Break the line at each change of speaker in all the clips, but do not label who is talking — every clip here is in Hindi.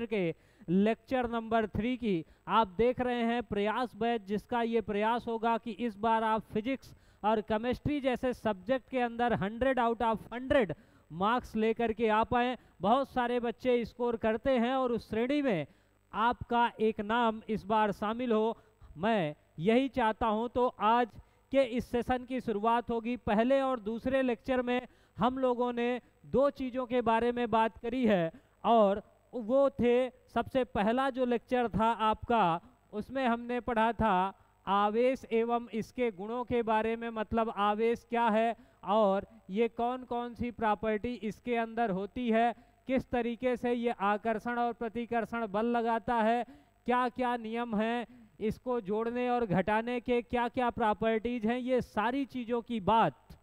केमिस्ट्री के लेक्चर नंबर 3 की। आप देख रहे हैं प्रयास बैच, जिसका ये प्रयास होगा कि इस बार आप फिजिक्स और केमिस्ट्री जैसे सब्जेक्ट के अंदर 100 आउट ऑफ 100 मार्क्स लेकर के आ पाए। बहुत सारे बच्चे स्कोर करते हैं और उस श्रेणी में आपका एक नाम इस बार शामिल हो, मैं यही चाहता हूं। तो आज के इस सेशन की शुरुआत होगी। पहले और दूसरे लेक्चर में हम लोगों ने दो चीज़ों के बारे में बात करी है, और वो थे, सबसे पहला जो लेक्चर था आपका, उसमें हमने पढ़ा था आवेश एवं इसके गुणों के बारे में, मतलब आवेश क्या है और ये कौन कौन सी प्रॉपर्टी इसके अंदर होती है, किस तरीके से ये आकर्षण और प्रतिकर्षण बल लगाता है, क्या क्या नियम हैं, इसको जोड़ने और घटाने के क्या क्या प्रॉपर्टीज हैं, ये सारी चीज़ों की बात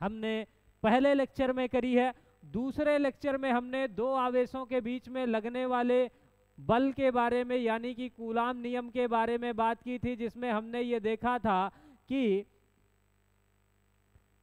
हमने पहले लेक्चर में करी है। दूसरे लेक्चर में हमने दो आवेशों के बीच में लगने वाले बल के बारे में, यानी कि कूलाम नियम के बारे में बात की थी, जिसमें हमने ये देखा था कि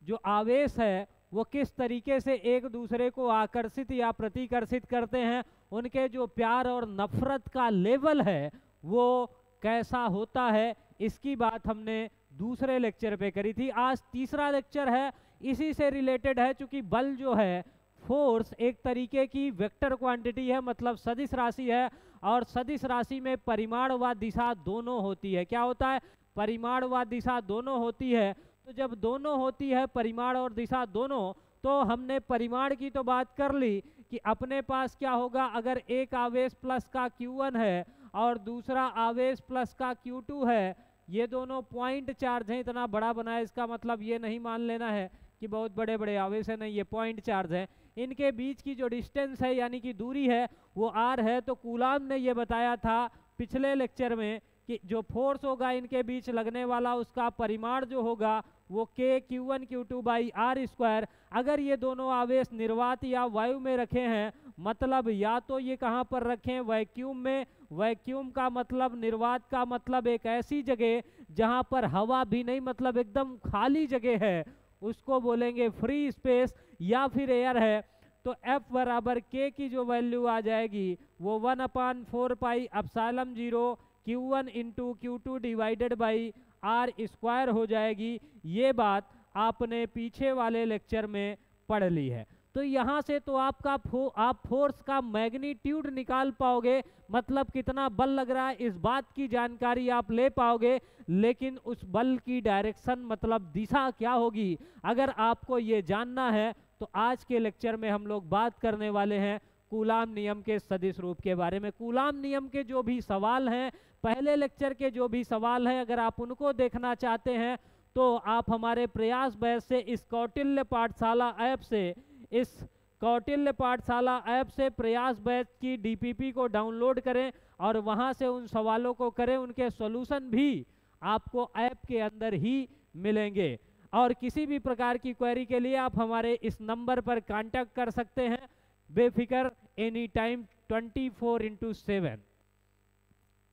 जो आवेश है वो किस तरीके से एक दूसरे को आकर्षित या प्रतिकर्षित करते हैं, उनके जो प्यार और नफरत का लेवल है वो कैसा होता है, इसकी बात हमने दूसरे लेक्चर पे करी थी। आज तीसरा लेक्चर है, इसी से रिलेटेड है, चूंकि बल जो है, फोर्स एक तरीके की वेक्टर क्वांटिटी है, मतलब सदिश राशि है, और सदिश राशि में परिमाण व दिशा दोनों होती है। क्या होता है? परिमाण व दिशा दोनों होती है। तो जब दोनों होती है, परिमाण और दिशा दोनों, तो हमने परिमाण की तो बात कर ली कि अपने पास क्या होगा, अगर एक आवेश प्लस का Q1 है और दूसरा आवेश प्लस का Q2 है, ये दोनों पॉइंट चार्ज हैं, इतना बड़ा बना है, इसका मतलब ये नहीं मान लेना है कि बहुत बड़े बड़े आवेश है, नहीं, ये पॉइंट चार्ज है। इनके बीच की जो डिस्टेंस है, यानी कि दूरी है, वो r है। तो कूलाम ने ये बताया था पिछले लेक्चर में कि जो फोर्स होगा इनके बीच लगने वाला, उसका परिमाण जो होगा वो k Q1 Q2 by R square. अगर ये दोनों आवेश निर्वात या वायु में रखे हैं, मतलब या तो ये कहाँ पर रखें, वैक्यूम में। वैक्यूम का मतलब, निर्वात का मतलब एक ऐसी जगह जहाँ पर हवा भी नहीं, मतलब एकदम खाली जगह है, उसको बोलेंगे फ्री स्पेस, या फिर एयर है। तो F बराबर K की जो वैल्यू आ जाएगी वो 1/4 pi epsilon 0 Q1 into Q2 divided by R square हो जाएगी। ये बात आपने पीछे वाले लेक्चर में पढ़ ली है। तो यहाँ से तो आप फोर्स का मैग्नीट्यूड निकाल पाओगे, मतलब कितना बल लग रहा है, इस बात की जानकारी आप ले पाओगे। लेकिन उस बल की डायरेक्शन, मतलब दिशा क्या होगी, अगर आपको ये जानना है, तो आज के लेक्चर में हम लोग बात करने वाले हैं कूलाम नियम के सदिश रूप के बारे में। कूलाम नियम के जो भी सवाल हैं, पहले लेक्चर के जो भी सवाल हैं, अगर आप उनको देखना चाहते हैं तो आप हमारे प्रयास बैच से, इस कौटिल्य पाठशाला ऐप से, इस कौटिल्य पाठशाला ऐप से प्रयास बैच की DPP को डाउनलोड करें और वहां से उन सवालों को करें। उनके सॉल्यूशन भी आपको ऐप के अंदर ही मिलेंगे। और किसी भी प्रकार की क्वेरी के लिए आप हमारे इस नंबर पर कांटेक्ट कर सकते हैं, बेफिक्र, एनी टाइम, 24/7।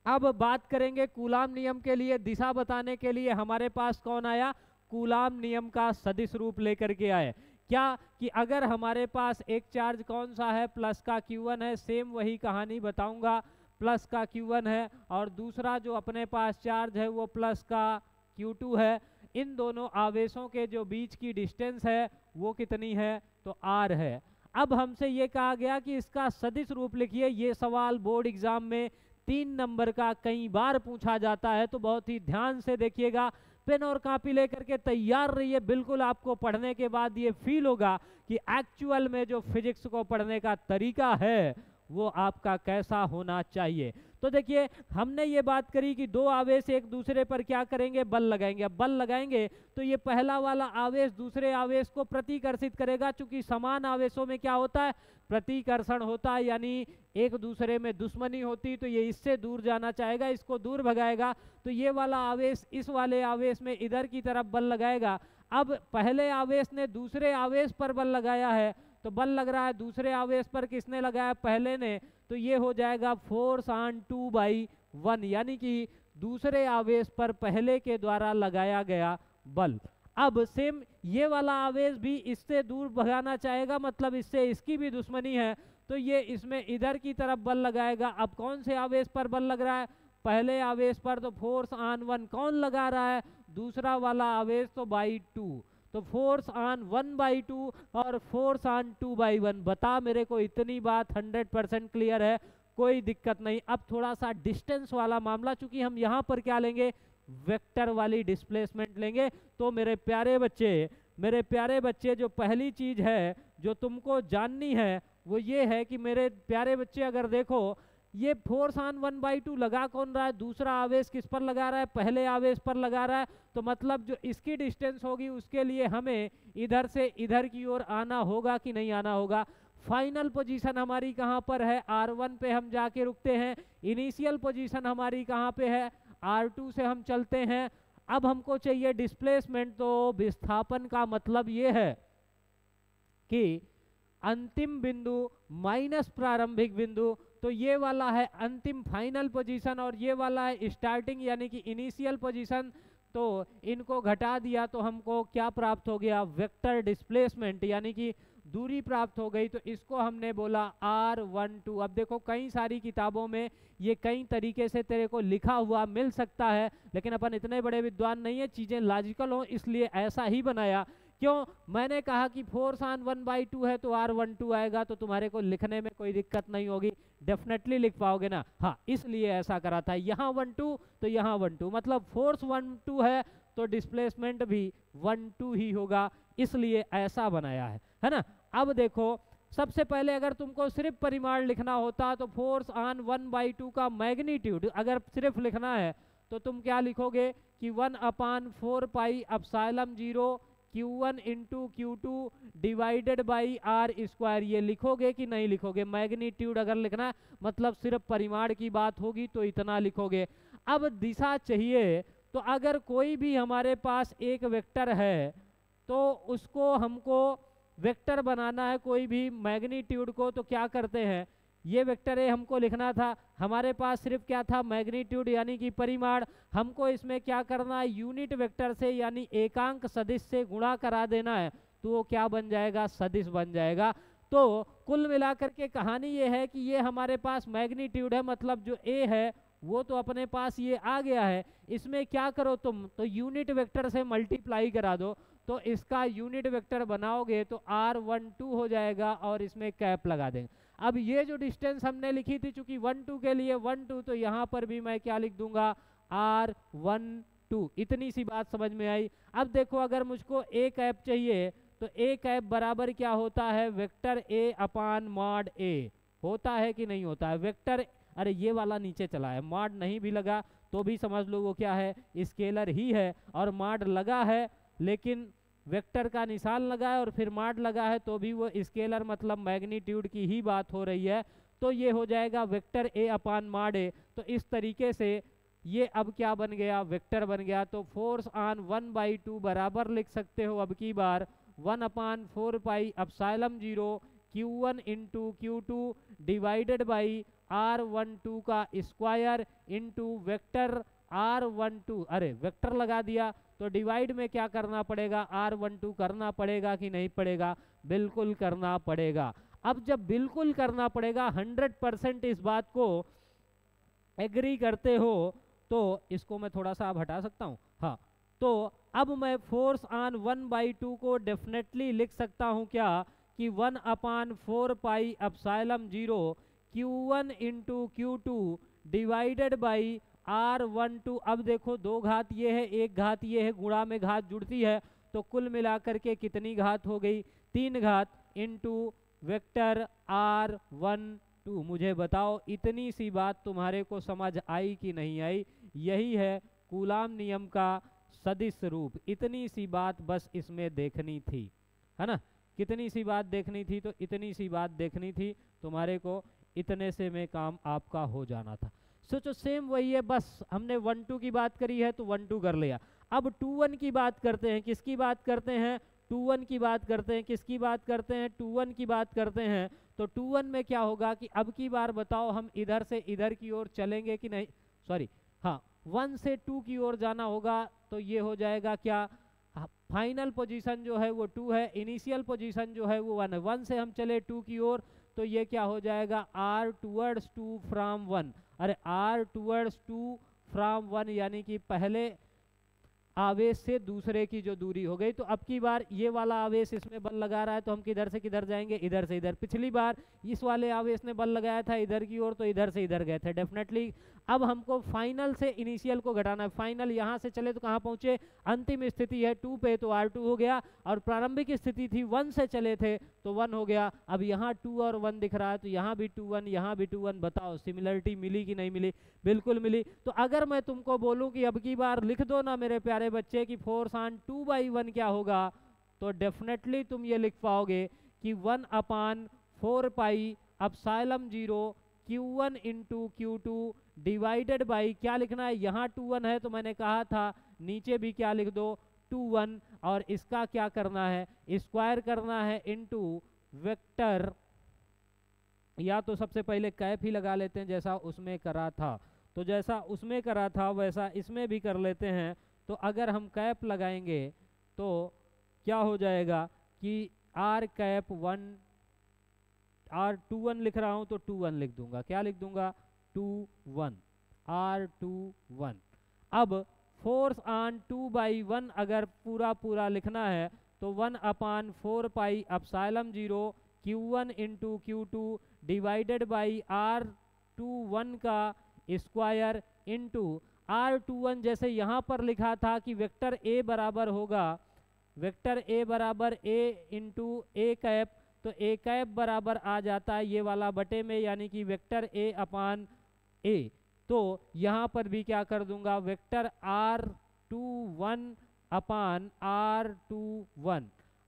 अब बात करेंगे कूलाम नियम के लिए दिशा बताने के लिए हमारे पास कौन आया, कूलाम नियम का सदिश रूप लेकर के आए। क्या कि अगर हमारे पास एक चार्ज कौन सा है, प्लस का Q1 है, सेम वही कहानी बताऊंगा, प्लस का Q1 है, और दूसरा जो अपने पास चार्ज है वो प्लस का Q2 है। इन दोनों आवेशों के जो बीच की डिस्टेंस है वो कितनी है, तो r है। अब हमसे ये कहा गया कि इसका सदिश रूप लिखिए। ये सवाल बोर्ड एग्जाम में 3 नंबर का कई बार पूछा जाता है, तो बहुत ही ध्यान से देखिएगा, पेन और कॉपी लेकर के तैयार रहिए। बिल्कुल आपको पढ़ने के बाद ये फील होगा कि एक्चुअल में जो फिजिक्स को पढ़ने का तरीका है वो आपका कैसा होना चाहिए। तो देखिए, हमने ये बात करी कि दो आवेश एक दूसरे पर क्या करेंगे, बल लगाएंगे। अब बल लगाएंगे तो ये पहला वाला आवेश दूसरे आवेश को प्रतिकर्षित करेगा। चूंकि समान आवेशों में क्या होता है, प्रतिकर्षण होता है, यानी एक दूसरे में दुश्मनी होती, तो ये इससे दूर जाना चाहेगा, इसको दूर भगाएगा। तो ये वाला आवेश इस वाले आवेश में इधर की तरफ बल लगाएगा। अब पहले आवेश ने दूसरे आवेश पर बल लगाया है, तो बल लग रहा है दूसरे आवेश पर, किसने लगाया, पहले ने, तो ये हो जाएगा फोर्स ऑन 2/1, यानी कि दूसरे आवेश पर पहले के द्वारा लगाया गया बल। अब सेम ये वाला आवेश भी इससे दूर भगाना चाहेगा, मतलब इससे इसकी भी दुश्मनी है, तो ये इसमें इधर की तरफ बल लगाएगा। अब कौन से आवेश पर बल लग रहा है? पहले आवेश पर तो फोर्स ऑन 1 कौन लगा रहा है? दूसरा वाला आवेश तो बाई 2, तो फोर्स ऑन 1/2 और फोर्स ऑन 2/1। बता मेरे को, इतनी बात 100% क्लियर है, कोई दिक्कत नहीं। अब थोड़ा सा डिस्टेंस वाला मामला, चूंकि हम यहाँ पर क्या लेंगे, वेक्टर वाली डिस्प्लेसमेंट लेंगे। तो मेरे प्यारे बच्चे जो पहली चीज है जो तुमको जाननी है वो ये है कि मेरे प्यारे बच्चे, अगर देखो ये फोर्स ऑन 1/2 लगा कौन रहा है? दूसरा आवेश किस पर लगा रहा है? पहले आवेश पर लगा रहा है। तो मतलब जो इसकी डिस्टेंस होगी उसके लिए हमें इधर से इधर की ओर आना होगा कि नहीं आना होगा? फाइनल पोजीशन हमारी कहाँ पर है? R1 पे हम जाके रुकते हैं। इनिशियल पोजीशन हमारी कहाँ पे है? R2 से हम चलते हैं। अब हमको चाहिए डिस्प्लेसमेंट। तो विस्थापन का मतलब ये है कि अंतिम बिंदु माइनस प्रारंभिक बिंदु, तो ये वाला है अंतिम फाइनल पोजीशन और ये वाला है स्टार्टिंग यानी कि इनिशियल पोजीशन। तो इनको घटा दिया तो हमको क्या प्राप्त हो गया? वेक्टर डिस्प्लेसमेंट, यानी कि दूरी प्राप्त हो गई। तो इसको हमने बोला R12। अब देखो कई सारी किताबों में ये कई तरीके से तेरे को लिखा हुआ मिल सकता है, लेकिन अपन इतने बड़े विद्वान नहीं है, चीजें लॉजिकल हो इसलिए ऐसा ही बनाया। क्यों? मैंने कहा कि फोर्स ऑन 1/2 है तो R12 आएगा, तो तुम्हारे को लिखने में कोई दिक्कत नहीं होगी, डेफिनेटली लिख पाओगे ना। हाँ, इसलिए ऐसा करा था। यहाँ 12 तो यहाँ 12, मतलब फोर्स 12 है तो डिस्प्लेसमेंट भी 12 ही होगा, इसलिए ऐसा बनाया है ना। अब देखो, सबसे पहले अगर तुमको सिर्फ परिमाण लिखना होता तो फोर्स ऑन 1/2 का मैग्नीट्यूड अगर सिर्फ लिखना है तो तुम क्या लिखोगे कि 1/4 pi epsilon 0 Q1 into Q2 divided by R²। ये लिखोगे कि नहीं लिखोगे? मैग्नीट्यूड अगर लिखना मतलब सिर्फ परिमाण की बात होगी तो इतना लिखोगे। अब दिशा चाहिए, तो अगर कोई भी हमारे पास एक वेक्टर है तो उसको हमको वेक्टर बनाना है, कोई भी मैग्नीट्यूड को, तो क्या करते हैं, ये वेक्टर ए हमको लिखना था, हमारे पास सिर्फ क्या था? मैग्नीट्यूड यानी कि परिमाण। हमको इसमें क्या करना है? यूनिट वेक्टर से यानी एकांक सदिश से गुणा करा देना है, तो वो क्या बन जाएगा? सदिश बन जाएगा। तो कुल मिलाकर के कहानी ये है कि ये हमारे पास मैग्नीट्यूड है, मतलब जो ए है वो तो अपने पास ये आ गया है। इसमें क्या करो तुम, तो यूनिट वेक्टर से मल्टीप्लाई करा दो, तो इसका यूनिट वेक्टर बनाओगे तो R12 हो जाएगा और इसमें कैप लगा देंगे। अब ये जो डिस्टेंस हमने लिखी थी, चूंकि 1-2 के लिए 1-2, तो यहाँ पर भी मैं क्या लिख दूंगा? R12। इतनी सी बात समझ में आई। अब देखो, अगर मुझको ए कैप चाहिए तो ए कैप बराबर क्या होता है? वेक्टर ए अपान मॉड ए होता है कि नहीं होता है? वेक्टर, अरे ये वाला नीचे चला है, मॉड नहीं भी लगा तो भी समझ लो वो क्या है? स्केलर ही है। और मॉड लगा है लेकिन वेक्टर का निशान लगा है और फिर मॉड लगा है तो भी वो स्केलर, मतलब मैग्नीट्यूड की ही बात हो रही है। तो ये हो जाएगा वेक्टर ए अपान मॉड ए। तो इस तरीके से ये अब क्या बन गया? वेक्टर बन गया। तो फोर्स ऑन 1/2 बराबर लिख सकते हो अब की बार 1/4 pi epsilon 0 Q1 into Q2 divided by R12 का स्क्वायर इंटू वेक्टर R12। अरे वेक्टर लगा दिया तो डिवाइड में क्या करना पड़ेगा? R12 करना पड़ेगा कि नहीं पड़ेगा? बिल्कुल करना पड़ेगा। अब जब बिल्कुल करना पड़ेगा, 100% इस बात को एग्री करते हो, तो इसको मैं थोड़ा सा अब हटा सकता हूँ। हाँ, तो अब मैं फोर्स ऑन 1/2 को डेफिनेटली लिख सकता हूँ क्या? कि 1/4 pi epsilon 0 Q1 into Q2 divided by R12। अब देखो, 2 घात ये है, 1 घात ये है, गुणा में घात जुड़ती है, तो कुल मिलाकर के कितनी घात हो गई? 3 घात इंटू वेक्टर R12। मुझे बताओ, इतनी सी बात तुम्हारे को समझ आई कि नहीं आई? यही है कूलाम नियम का सदिश रूप। इतनी सी बात बस इसमें देखनी थी, है ना? कितनी सी बात देखनी थी? तो इतनी सी बात देखनी थी तुम्हारे को, इतने से में काम आपका हो जाना था। सोचो, सेम वही है, बस हमने 1-2 की बात करी है तो 1-2 कर लिया। अब 2-1 की बात करते हैं। किसकी बात करते हैं? 2-1 की बात करते हैं। किसकी बात करते हैं? 2-1 की बात करते हैं। तो 2-1 में क्या होगा कि अब की बार बताओ, हम इधर से इधर की ओर चलेंगे कि नहीं? सॉरी, हाँ, 1 से 2 की ओर जाना होगा। तो ये हो जाएगा क्या? फाइनल पोजीशन जो है वो 2 है, इनिशियल पोजीशन जो है वो 1 है। 1 से हम चले 2 की ओर, तो ये क्या हो जाएगा, r टूवर्ड्स 2 फ्रॉम 1। अरे r टूवर्ड्स 2 फ्रॉम 1 यानी कि पहले आवेश से दूसरे की जो दूरी हो गई। तो अब की बार ये वाला आवेश इसमें बल लगा रहा है तो हम किधर से किधर जाएंगे, इधर से इधर। पिछली बार इस वाले आवेश ने बल लगाया था इधर की ओर तो इधर से इधर गए थे डेफिनेटली। अब हमको फाइनल से इनिशियल को घटाना है। फाइनल यहाँ से चले तो कहाँ पहुँचे, अंतिम स्थिति है 2 पे तो R2 हो गया, और प्रारंभिक स्थिति थी 1 से चले थे तो 1 हो गया। अब यहाँ 2 और 1 दिख रहा है तो यहाँ भी 2 1, यहाँ भी 2 1। बताओ सिमिलरिटी मिली कि नहीं मिली, बिल्कुल मिली। तो अगर मैं तुमको बोलूँ कि अब की बार लिख दो ना मेरे प्यारे बच्चे कि फोर्स ऑन 2/1 क्या होगा, तो डेफिनेटली तुम ये लिख पाओगे कि 1/4 pi epsilon 0 Q1 into Q2 divided by, क्या लिखना है, यहाँ 2 1 है तो मैंने कहा था नीचे भी क्या लिख दो 2 1, और इसका क्या करना है, स्क्वायर करना है इनटू वेक्टर, या तो सबसे पहले कैप ही लगा लेते हैं जैसा उसमें करा था। तो जैसा उसमें करा था वैसा इसमें भी कर लेते हैं। तो अगर हम कैप लगाएंगे तो क्या हो जाएगा कि r कैप 1 R21 लिख रहा हूं तो 2 1 लिख दूंगा, क्या लिख दूंगा 2 1 R21। अब फोर्स ऑन 2/1 अगर पूरा पूरा लिखना है तो 1/4 pi epsilon 0 Q1 into Q2 divided by R21 का स्क्वायर इंटू R21, जैसे यहाँ पर लिखा था कि वेक्टर A बराबर होगा, वेक्टर A बराबर A इंटू A कैप, तो A कैप बराबर आ जाता है ये वाला बटे में, यानी कि वेक्टर A अपान A। तो यहाँ पर भी क्या कर दूंगा, वेक्टर R21 अपान R21।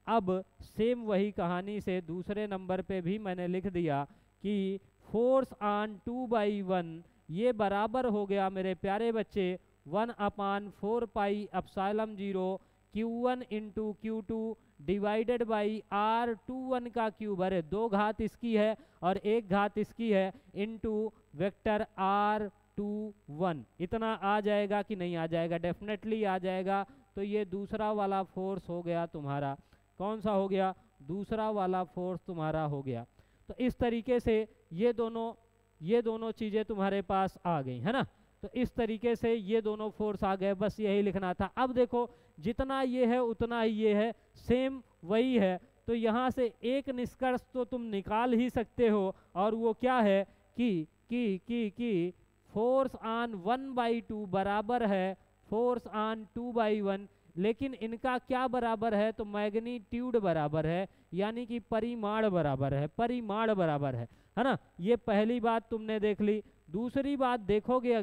अब सेम वही कहानी से दूसरे नंबर पे भी मैंने लिख दिया कि फोर्स ऑन 2/1 ये बराबर हो गया मेरे प्यारे बच्चे 1/4 pi epsilon 0 Q1 into Q2 divided by R21 का क्यूब, अरे 2 घात इसकी है और 1 घात इसकी है, इंटू वेक्टर R21। इतना आ जाएगा कि नहीं आ जाएगा, डेफिनेटली आ जाएगा। तो ये दूसरा वाला फोर्स हो गया तुम्हारा, कौन सा हो गया, दूसरा वाला फोर्स तुम्हारा हो गया। तो इस तरीके से ये दोनों चीज़ें तुम्हारे पास आ गई है ना। तो इस तरीके से ये दोनों फोर्स आ गए, बस यही लिखना था। अब देखो जितना ये है उतना ही ये है, सेम वही है। तो यहाँ से एक निष्कर्ष तो तुम निकाल ही सकते हो, और वो क्या है कि फोर्स ऑन 1/2 बराबर है फोर्स ऑन 2/1, लेकिन इनका क्या बराबर है, तो मैग्नीट्यूड बराबर है, यानी कि परिमाण बराबर है, परिमाण बराबर है ना। ये पहली बात तुमने देख ली। दूसरी बात देखोगे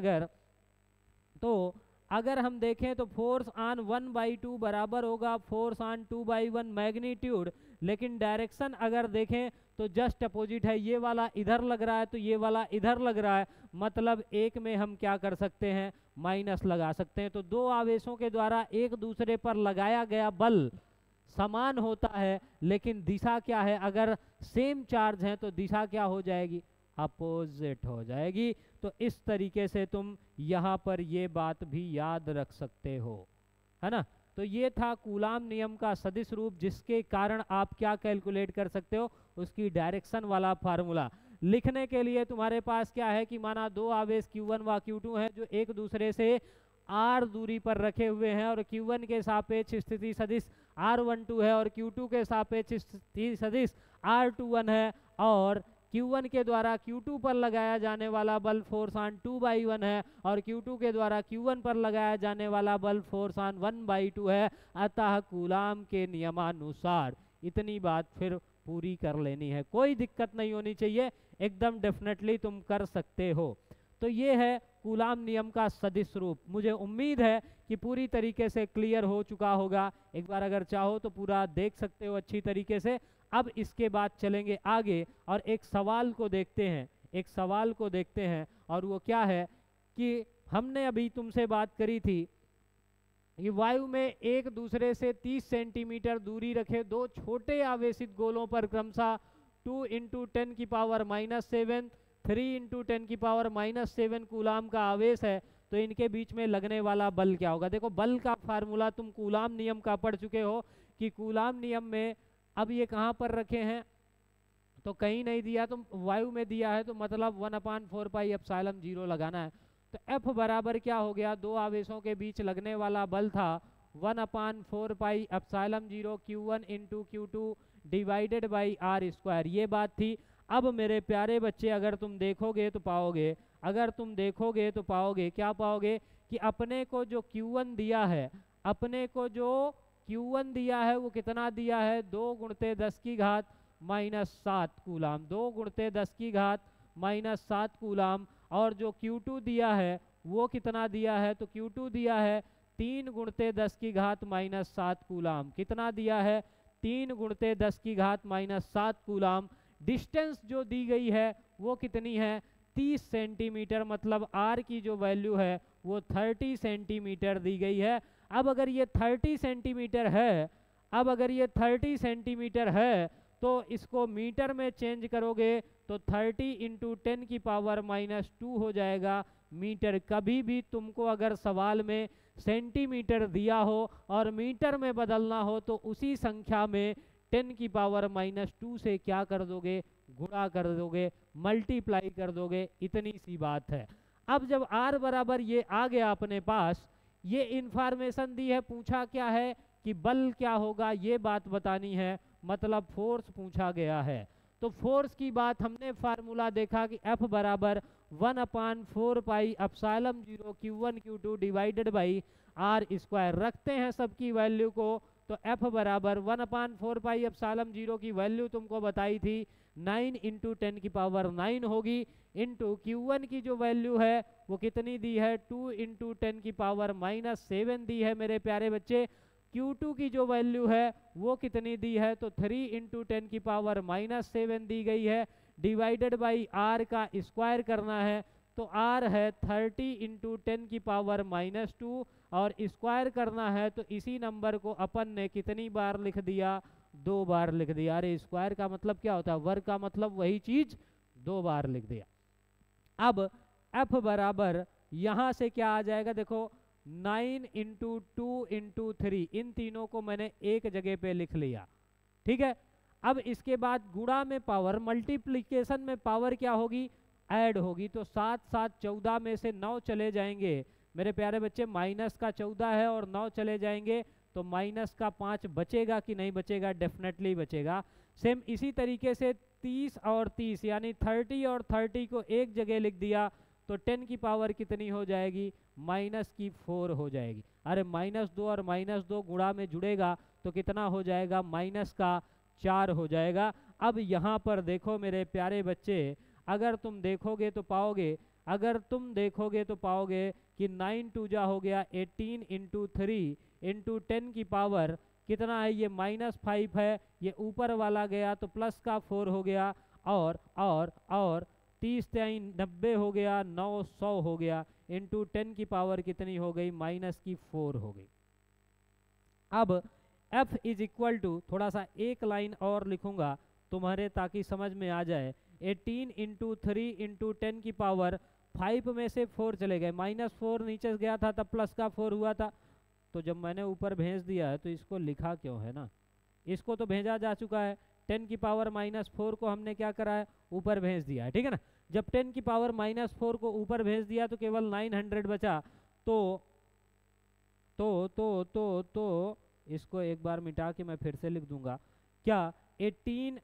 अगर हम देखें तो फोर्स ऑन 1/2 बराबर होगा फोर्स ऑन 2/1 मैग्नीट्यूड, लेकिन डायरेक्शन अगर देखें तो जस्ट अपोजिट है। ये वाला इधर लग रहा है तो ये वाला इधर लग रहा है, मतलब एक में हम क्या कर सकते हैं, माइनस लगा सकते हैं। तो दो आवेशों के द्वारा एक दूसरे पर लगाया गया बल समान होता है, लेकिन दिशा क्या है, अगर सेम चार्ज है तो दिशा क्या हो जाएगी, अपोजिट हो जाएगी। तो इस तरीके से तुम यहाँ पर ये बात भी याद रख सकते हो, है ना। तो ये था कूलाम नियम का सदिश रूप, जिसके कारण आप क्या कैलकुलेट कर सकते हो, उसकी डायरेक्शन वाला फार्मूला। लिखने के लिए तुम्हारे पास क्या है कि माना दो आवेश Q1 व Q2 हैं जो एक दूसरे से r दूरी पर रखे हुए हैं, और Q1 के सापेक्ष स्थिति सदिश R12 है और Q2 के सापेक्ष स्थिति सदिश R21 है, और Q1 के द्वारा Q2 पर लगाया जाने वाला बल फोर्स ऑन 2/1 है, और Q2 के द्वारा Q1 पर लगाया जाने वाला बल फोर्स ऑन 1/2 है। अतः कूलाम के नियमानुसार इतनी बात फिर पूरी कर लेनी है, कोई दिक्कत नहीं होनी चाहिए, एकदम डेफिनेटली तुम कर सकते हो। तो ये है कूलाम नियम का सदिश रूप। मुझे उम्मीद है कि पूरी तरीके से क्लियर हो चुका होगा। एक बार अगर चाहो तो पूरा देख सकते हो अच्छी तरीके से। अब इसके बाद चलेंगे आगे और एक सवाल को देखते हैं, एक सवाल को देखते हैं, और वो क्या है कि हमने अभी तुमसे बात करी थी कि वायु में एक दूसरे से 30 सेंटीमीटर दूरी रखे दो छोटे आवेशित गोलों पर क्रमशः 2 × 10⁻⁷, 3 × 10⁻⁷ कूलाम का आवेश है, तो इनके बीच में लगने वाला बल क्या होगा। देखो बल का फार्मूला तुम कूलाम नियम का पढ़ चुके हो कि कूलाम नियम में अब ये कहाँ पर रखे हैं, तो कहीं नहीं दिया, तो वायु में दिया है तो मतलब 1/4πε0 लगाना है। तो F बराबर क्या हो गया, दो आवेशों के बीच लगने वाला बल था 1/4πε0 Q1 into Q2 divided by R², ये बात थी। अब मेरे प्यारे बच्चे अगर तुम देखोगे तो पाओगे, अगर तुम देखोगे तो पाओगे, क्या पाओगे कि अपने को जो Q1 दिया है, अपने को जो Q1 दिया है वो कितना दिया है, 2 गुणते 10 की घात -7 कूलाम, 2 गुणते 10 की घात -7 कूलाम। और जो Q2 दिया है वो कितना दिया है, तो Q2 दिया है 3 गुणते 10 की घात -7 कूलाम। कितना दिया है, 3 गुणते 10 की घात -7 कूलाम। डिस्टेंस जो दी गई है वो कितनी है, 30 सेंटीमीटर, मतलब R की जो वैल्यू है वो 30 सेंटीमीटर दी गई है। अब अगर ये 30 सेंटीमीटर है, अब अगर ये 30 सेंटीमीटर है तो इसको मीटर में चेंज करोगे तो 30 इंटू 10 की पावर -2 हो जाएगा मीटर। कभी भी तुमको अगर सवाल में सेंटीमीटर दिया हो और मीटर में बदलना हो तो उसी संख्या में 10 की पावर -2 से क्या कर दोगे, गुणा कर दोगे, मल्टीप्लाई कर दोगे, इतनी सी बात है। अब जब R बराबर ये आ गया अपने पास, ये इंफॉर्मेशन दी है, पूछा क्या है कि बल क्या होगा, ये बात बतानी है, मतलब फोर्स पूछा गया है। तो फोर्स की बात हमने फार्मूला देखा कि F बराबर 1/4πε0 Q1 Q2 divided by R²। रखते हैं सबकी वैल्यू को, तो F बराबर 1/4πε0 की वैल्यू तुमको बताई थी 9 इंटू 10 की पावर 9 होगी, इंटू Q1 की जो वैल्यू है वो कितनी दी है, 2 इंटू 10 की पावर -7 दी है मेरे प्यारे बच्चे। Q2 की जो वैल्यू है वो कितनी दी है, तो 3 इंटू 10 की पावर -7 दी गई है, डिवाइडेड बाई R का स्क्वायर करना है, तो R है 30 इंटू 10 की पावर -2 और स्क्वायर करना है, तो इसी नंबर को अपन ने कितनी बार लिख दिया, 2 बार लिख दिया। अरे स्क्वायर का मतलब क्या होता है, वर्ग का मतलब वही चीज 2 बार लिख दिया। अब F बराबर यहाँ से क्या आ जाएगा, देखो 9 इंटू 2 इंटू 3, इन तीनों को मैंने एक जगह पे लिख लिया, ठीक है। अब इसके बाद गुणा में पावर, मल्टीप्लिकेशन में पावर क्या होगी, ऐड होगी, तो 7 7 14 में से 9 चले जाएंगे मेरे प्यारे बच्चे, -14 है और 9 चले जाएंगे तो -5 बचेगा कि नहीं बचेगा, डेफिनेटली बचेगा। सेम इसी तरीके से 30 और 30 यानी 30 और 30 को एक जगह लिख दिया तो 10 की पावर कितनी हो जाएगी, -4 हो जाएगी। अरे -2 और -2 गुणा में जुड़ेगा तो कितना हो जाएगा, -4 हो जाएगा। अब यहाँ पर देखो मेरे प्यारे बच्चे, अगर तुम देखोगे तो पाओगे, अगर तुम देखोगे तो पाओगे कि 9 2 जा हो गया 18 इंटू 3 इंटू 10 की पावर कितना है, ये -5 है, ये ऊपर वाला गया तो प्लस का 4 हो गया, और 30 3 90 हो गया, 900 हो गया, इंटू 10 की पावर कितनी हो गई, -4 हो गई। अब F इज इक्वल टू, थोड़ा सा एक लाइन और लिखूंगा तुम्हारे ताकि समझ में आ जाए, 18 इंटू 3 इंटू 10 की पावर 5 में से 4 चले गए, -4 नीचे गया था तब प्लस का 4 हुआ था, तो जब मैंने ऊपर भेज दिया है तो इसको लिखा क्यों है ना, इसको तो भेजा जा चुका है, 10 की पावर -4 को हमने क्या करा है, ऊपर भेज दिया है, ठीक है ना। जब 10 की पावर -4 को ऊपर भेज दिया तो केवल 900 बचा, तो इसको एक बार मिटा के मैं फिर से लिख दूंगा, क्या 18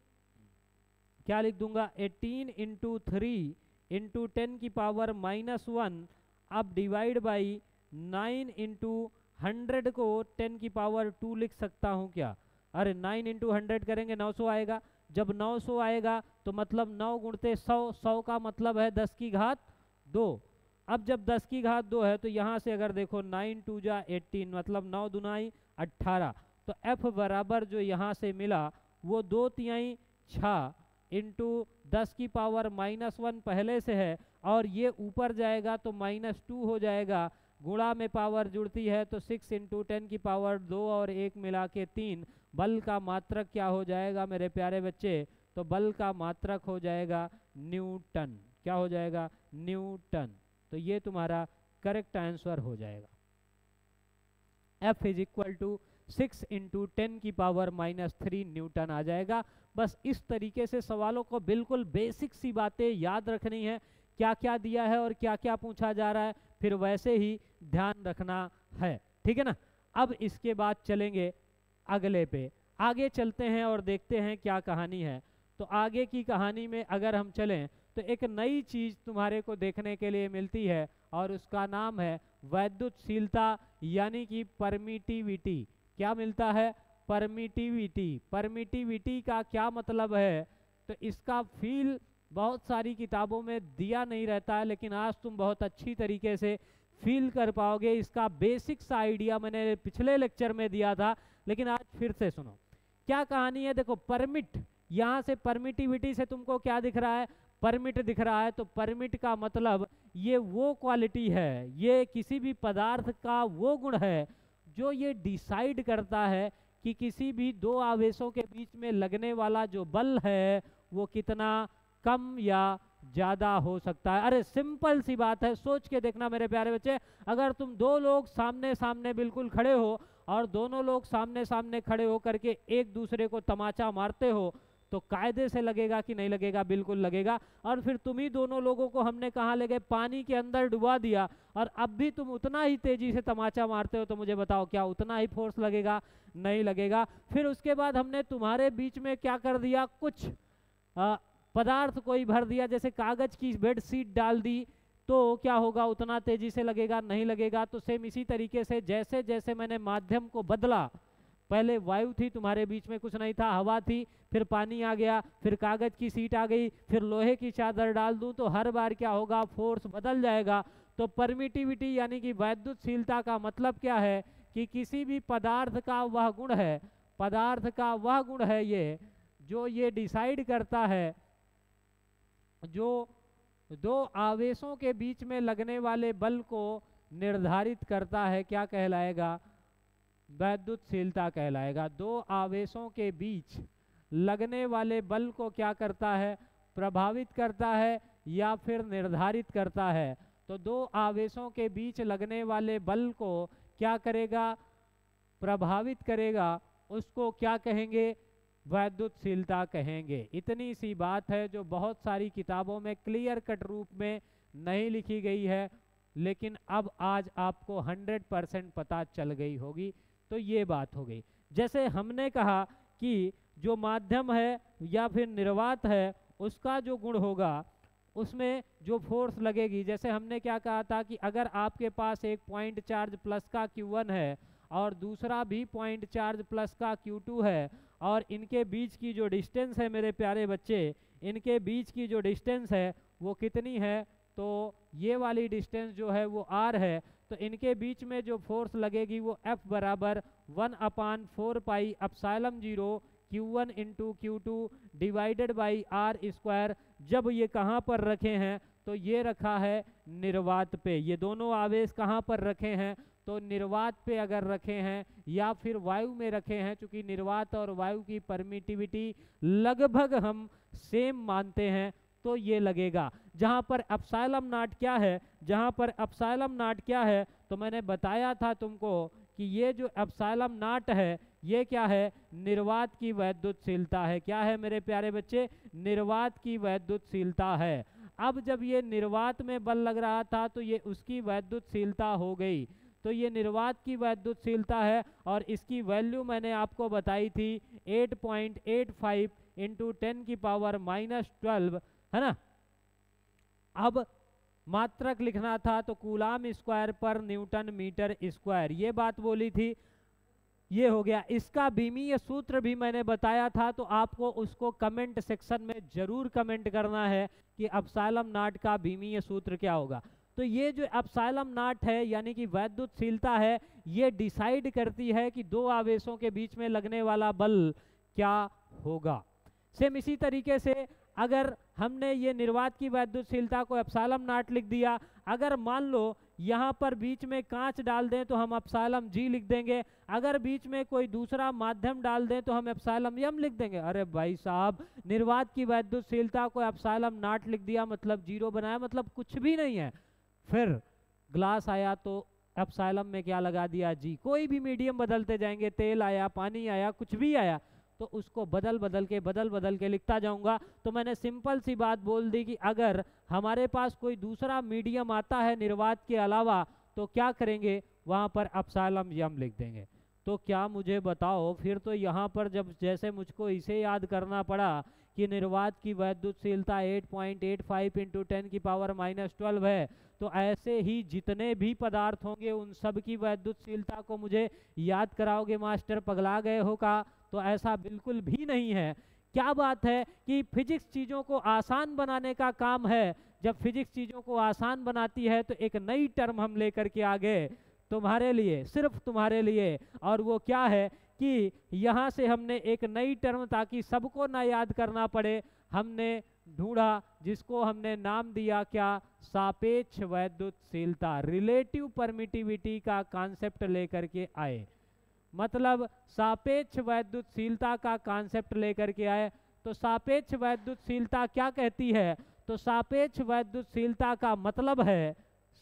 क्या लिख दूंगा, 18 इंटू 3 इंटू 10 की पावर -1, अब डिवाइड बाई 9 इंटू 100 को 10 की पावर 2 लिख सकता हूँ क्या, अरे 9 इंटू 100 करेंगे 900 आएगा, जब 900 आएगा तो मतलब 9 गुणते 100, 100 का मतलब है 10 की घात 2। अब जब 10 की घात 2 है तो यहाँ से अगर देखो 9 2 जा 18, मतलब 9 दुनाई 18, तो F बराबर जो यहाँ से मिला वो 2 तिहाई 6 इंटू 10 की पावर -1 पहले से है और ये ऊपर जाएगा तो -2 हो जाएगा, गुणा में पावर जुड़ती है तो 6 इंटू 10 की पावर 2 और 1 मिला के 3, बल का मात्रक क्या हो जाएगा मेरे प्यारे बच्चे, तो बल का मात्रक हो जाएगा न्यूटन, क्या हो जाएगा, न्यूटन। तो ये तुम्हारा करेक्ट आंसर हो जाएगा। F is equal to 6 × 10⁻³ newton आ जाएगा। बस इस तरीके से सवालों को बिल्कुल बेसिक सी बातें याद रखनी है, क्या क्या दिया है और क्या क्या पूछा जा रहा है, फिर वैसे ही ध्यान रखना है, ठीक है ना। अब इसके बाद चलेंगे अगले पे, आगे चलते हैं और देखते हैं क्या कहानी है। तो आगे की कहानी में अगर हम चलें तो एक नई चीज़ तुम्हारे को देखने के लिए मिलती है और उसका नाम है वैद्युतशीलता यानी कि परमिटिविटी। क्या मिलता है? परमिटिविटी। परमिटिविटी का क्या मतलब है? तो इसका फील बहुत सारी किताबों में दिया नहीं रहता है, लेकिन आज तुम बहुत अच्छी तरीके से फील कर पाओगे। इसका बेसिक सा आइडिया मैंने पिछले लेक्चर में दिया था, लेकिन आज फिर से सुनो क्या कहानी है। देखो परमिट, यहाँ से परमिटिविटी से तुमको क्या दिख रहा है? परमिट दिख रहा है। तो परमिट का मतलब ये वो क्वालिटी है, ये किसी भी पदार्थ का वो गुण है जो ये डिसाइड करता है कि किसी भी दो आवेशों के बीच में लगने वाला जो बल है वो कितना कम या ज़्यादा हो सकता है। अरे सिंपल सी बात है, सोच के देखना मेरे प्यारे बच्चे। अगर तुम दो लोग सामने सामने बिल्कुल खड़े हो और दोनों लोग सामने सामने खड़े हो करके एक दूसरे को तमाचा मारते हो तो कायदे से लगेगा कि नहीं लगेगा? बिल्कुल लगेगा। और फिर तुम ही दोनों लोगों को हमने कहाँ ले गए? पानी के अंदर डुबा दिया और अब भी तुम उतना ही तेजी से तमाचा मारते हो, तो मुझे बताओ क्या उतना ही फोर्स लगेगा? नहीं लगेगा। फिर उसके बाद हमने तुम्हारे बीच में क्या कर दिया? कुछ पदार्थ कोई भर दिया, जैसे कागज की बेडशीट डाल दी, तो क्या होगा? उतना तेजी से लगेगा? नहीं लगेगा। तो सेम इसी तरीके से जैसे जैसे मैंने माध्यम को बदला, पहले वायु थी तुम्हारे बीच में, कुछ नहीं था, हवा थी, फिर पानी आ गया, फिर कागज की सीट आ गई, फिर लोहे की चादर डाल दूं, तो हर बार क्या होगा? फोर्स बदल जाएगा। तो परमिटिविटी यानी कि वैद्युतशीलता का मतलब क्या है? कि किसी भी पदार्थ का वह गुण है, पदार्थ का वह गुण है ये जो ये डिसाइड करता है, जो दो आवेशों के बीच में लगने वाले बल को निर्धारित करता है। क्या कहलाएगा? वैद्युतशीलता कहलाएगा। दो आवेशों के बीच लगने वाले बल को क्या करता है? प्रभावित करता है या फिर निर्धारित करता है। तो दो आवेशों के बीच लगने वाले बल को क्या करेगा? प्रभावित करेगा। उसको क्या कहेंगे? वैद्युतशीलता कहेंगे। इतनी सी बात है जो बहुत सारी किताबों में क्लियर कट रूप में नहीं लिखी गई है, लेकिन अब आज आपको 100% पता चल गई होगी। तो ये बात हो गई। जैसे हमने कहा कि जो माध्यम है या फिर निर्वात है उसका जो गुण होगा उसमें जो फोर्स लगेगी, जैसे हमने क्या कहा था कि अगर आपके पास एक पॉइंट चार्ज प्लस का Q1 है और दूसरा भी पॉइंट चार्ज प्लस का Q2 है और इनके बीच की जो डिस्टेंस है मेरे प्यारे बच्चे, इनके बीच की जो डिस्टेंस है वो कितनी है? तो ये वाली डिस्टेंस जो है वो R है। तो इनके बीच में जो फोर्स लगेगी वो F बराबर 1/4πε0 Q1 × Q2 divided by R²। जब ये कहाँ पर रखे हैं? तो ये रखा है निर्वात पे। ये दोनों आवेश कहाँ पर रखे हैं? तो निर्वात पे अगर रखे हैं या फिर वायु में रखे हैं, चूंकि निर्वात और वायु की परमिटिविटी लगभग हम सेम मानते हैं, तो ये लगेगा। जहाँ पर एप्सिलॉन नॉट क्या है? जहाँ पर एप्सिलॉन नॉट क्या है? तो मैंने बताया था तुमको कि ये जो एप्सिलॉन नॉट है ये क्या है? निर्वात की वैद्युतशीलता है। क्या है मेरे प्यारे बच्चे? निर्वात की वैद्युतशीलता है। अब जब ये निर्वात में बल लग रहा था तो ये उसकी वैद्युतशीलता हो गई। तो ये निर्वात की वैद्युतशीलता है और इसकी वैल्यू मैंने आपको बताई थी 8.85 × 10⁻⁻12, है ना। अब मात्रक लिखना था तो कूलाम स्क्वायर पर न्यूटन मीटर स्क्वायर, ये बात बोली थी, ये हो गया। इसका बीमीय सूत्र भी मैंने बताया था, तो आपको उसको कमेंट सेक्शन में जरूर कमेंट करना है कि एप्सिलॉन नॉट का बीमीय सूत्र क्या होगा। तो ये जो एप्सिलॉन नॉट है यानी कि वैद्युतशीलता है, ये डिसाइड करती है कि दो आवेशों के बीच में लगने वाला बल क्या होगा। सेम इसी तरीके से अगर हमने ये निर्वात की वैद्युतशीलता को एप्सिलॉन नॉट लिख दिया, अगर मान लो यहाँ पर बीच में कांच डाल दें तो हम एप्सिलॉन G लिख देंगे, अगर बीच में कोई दूसरा माध्यम डाल दें तो हम एप्सिलॉन M लिख देंगे। अरे भाई साहब, निर्वात की वैद्युतशीलता को एप्सिलॉन नॉट लिख दिया मतलब 0 बनाया, मतलब कुछ भी नहीं है। फिर ग्लास आया तो एप्सिलॉन में क्या लगा दिया जी। कोई भी मीडियम बदलते जाएंगे, तेल आया, पानी आया, कुछ भी आया, तो उसको बदल बदल के लिखता जाऊंगा। तो मैंने सिंपल सी बात बोल दी कि अगर हमारे पास कोई दूसरा मीडियम आता है निर्वात के अलावा, तो क्या करेंगे, वहाँ पर एप्सिलॉन यम लिख देंगे। तो क्या मुझे बताओ, फिर तो यहाँ पर जब जैसे मुझको इसे याद करना पड़ा कि निर्वात की वैद्युतशीलता 8.85 इंटू 10⁻⁻12 है, तो ऐसे ही जितने भी पदार्थ होंगे उन सब की वैद्युतशीलता को मुझे याद कराओगे मास्टर, पगला गए हो का? तो ऐसा बिल्कुल भी नहीं है। क्या बात है कि फिजिक्स चीज़ों को आसान बनाने का काम है। जब फिजिक्स चीज़ों को आसान बनाती है तो एक नई टर्म हम लेकर के आ गए तुम्हारे लिए, सिर्फ तुम्हारे लिए, और वो क्या है कि यहाँ से हमने एक नई टर्म, ताकि सबको ना याद करना पड़े, हमने ढूंढा जिसको हमने नाम दिया क्या, सापेक्ष वैद्युतशीलता, रिलेटिव परमिटिविटी का कॉन्सेप्ट लेकर के आए। मतलब सापेक्ष वैद्युतशीलता का कॉन्सेप्ट लेकर के आए। तो सापेक्ष वैद्युतशीलता क्या कहती है? तो सापेक्ष वैद्युतशीलता का मतलब है,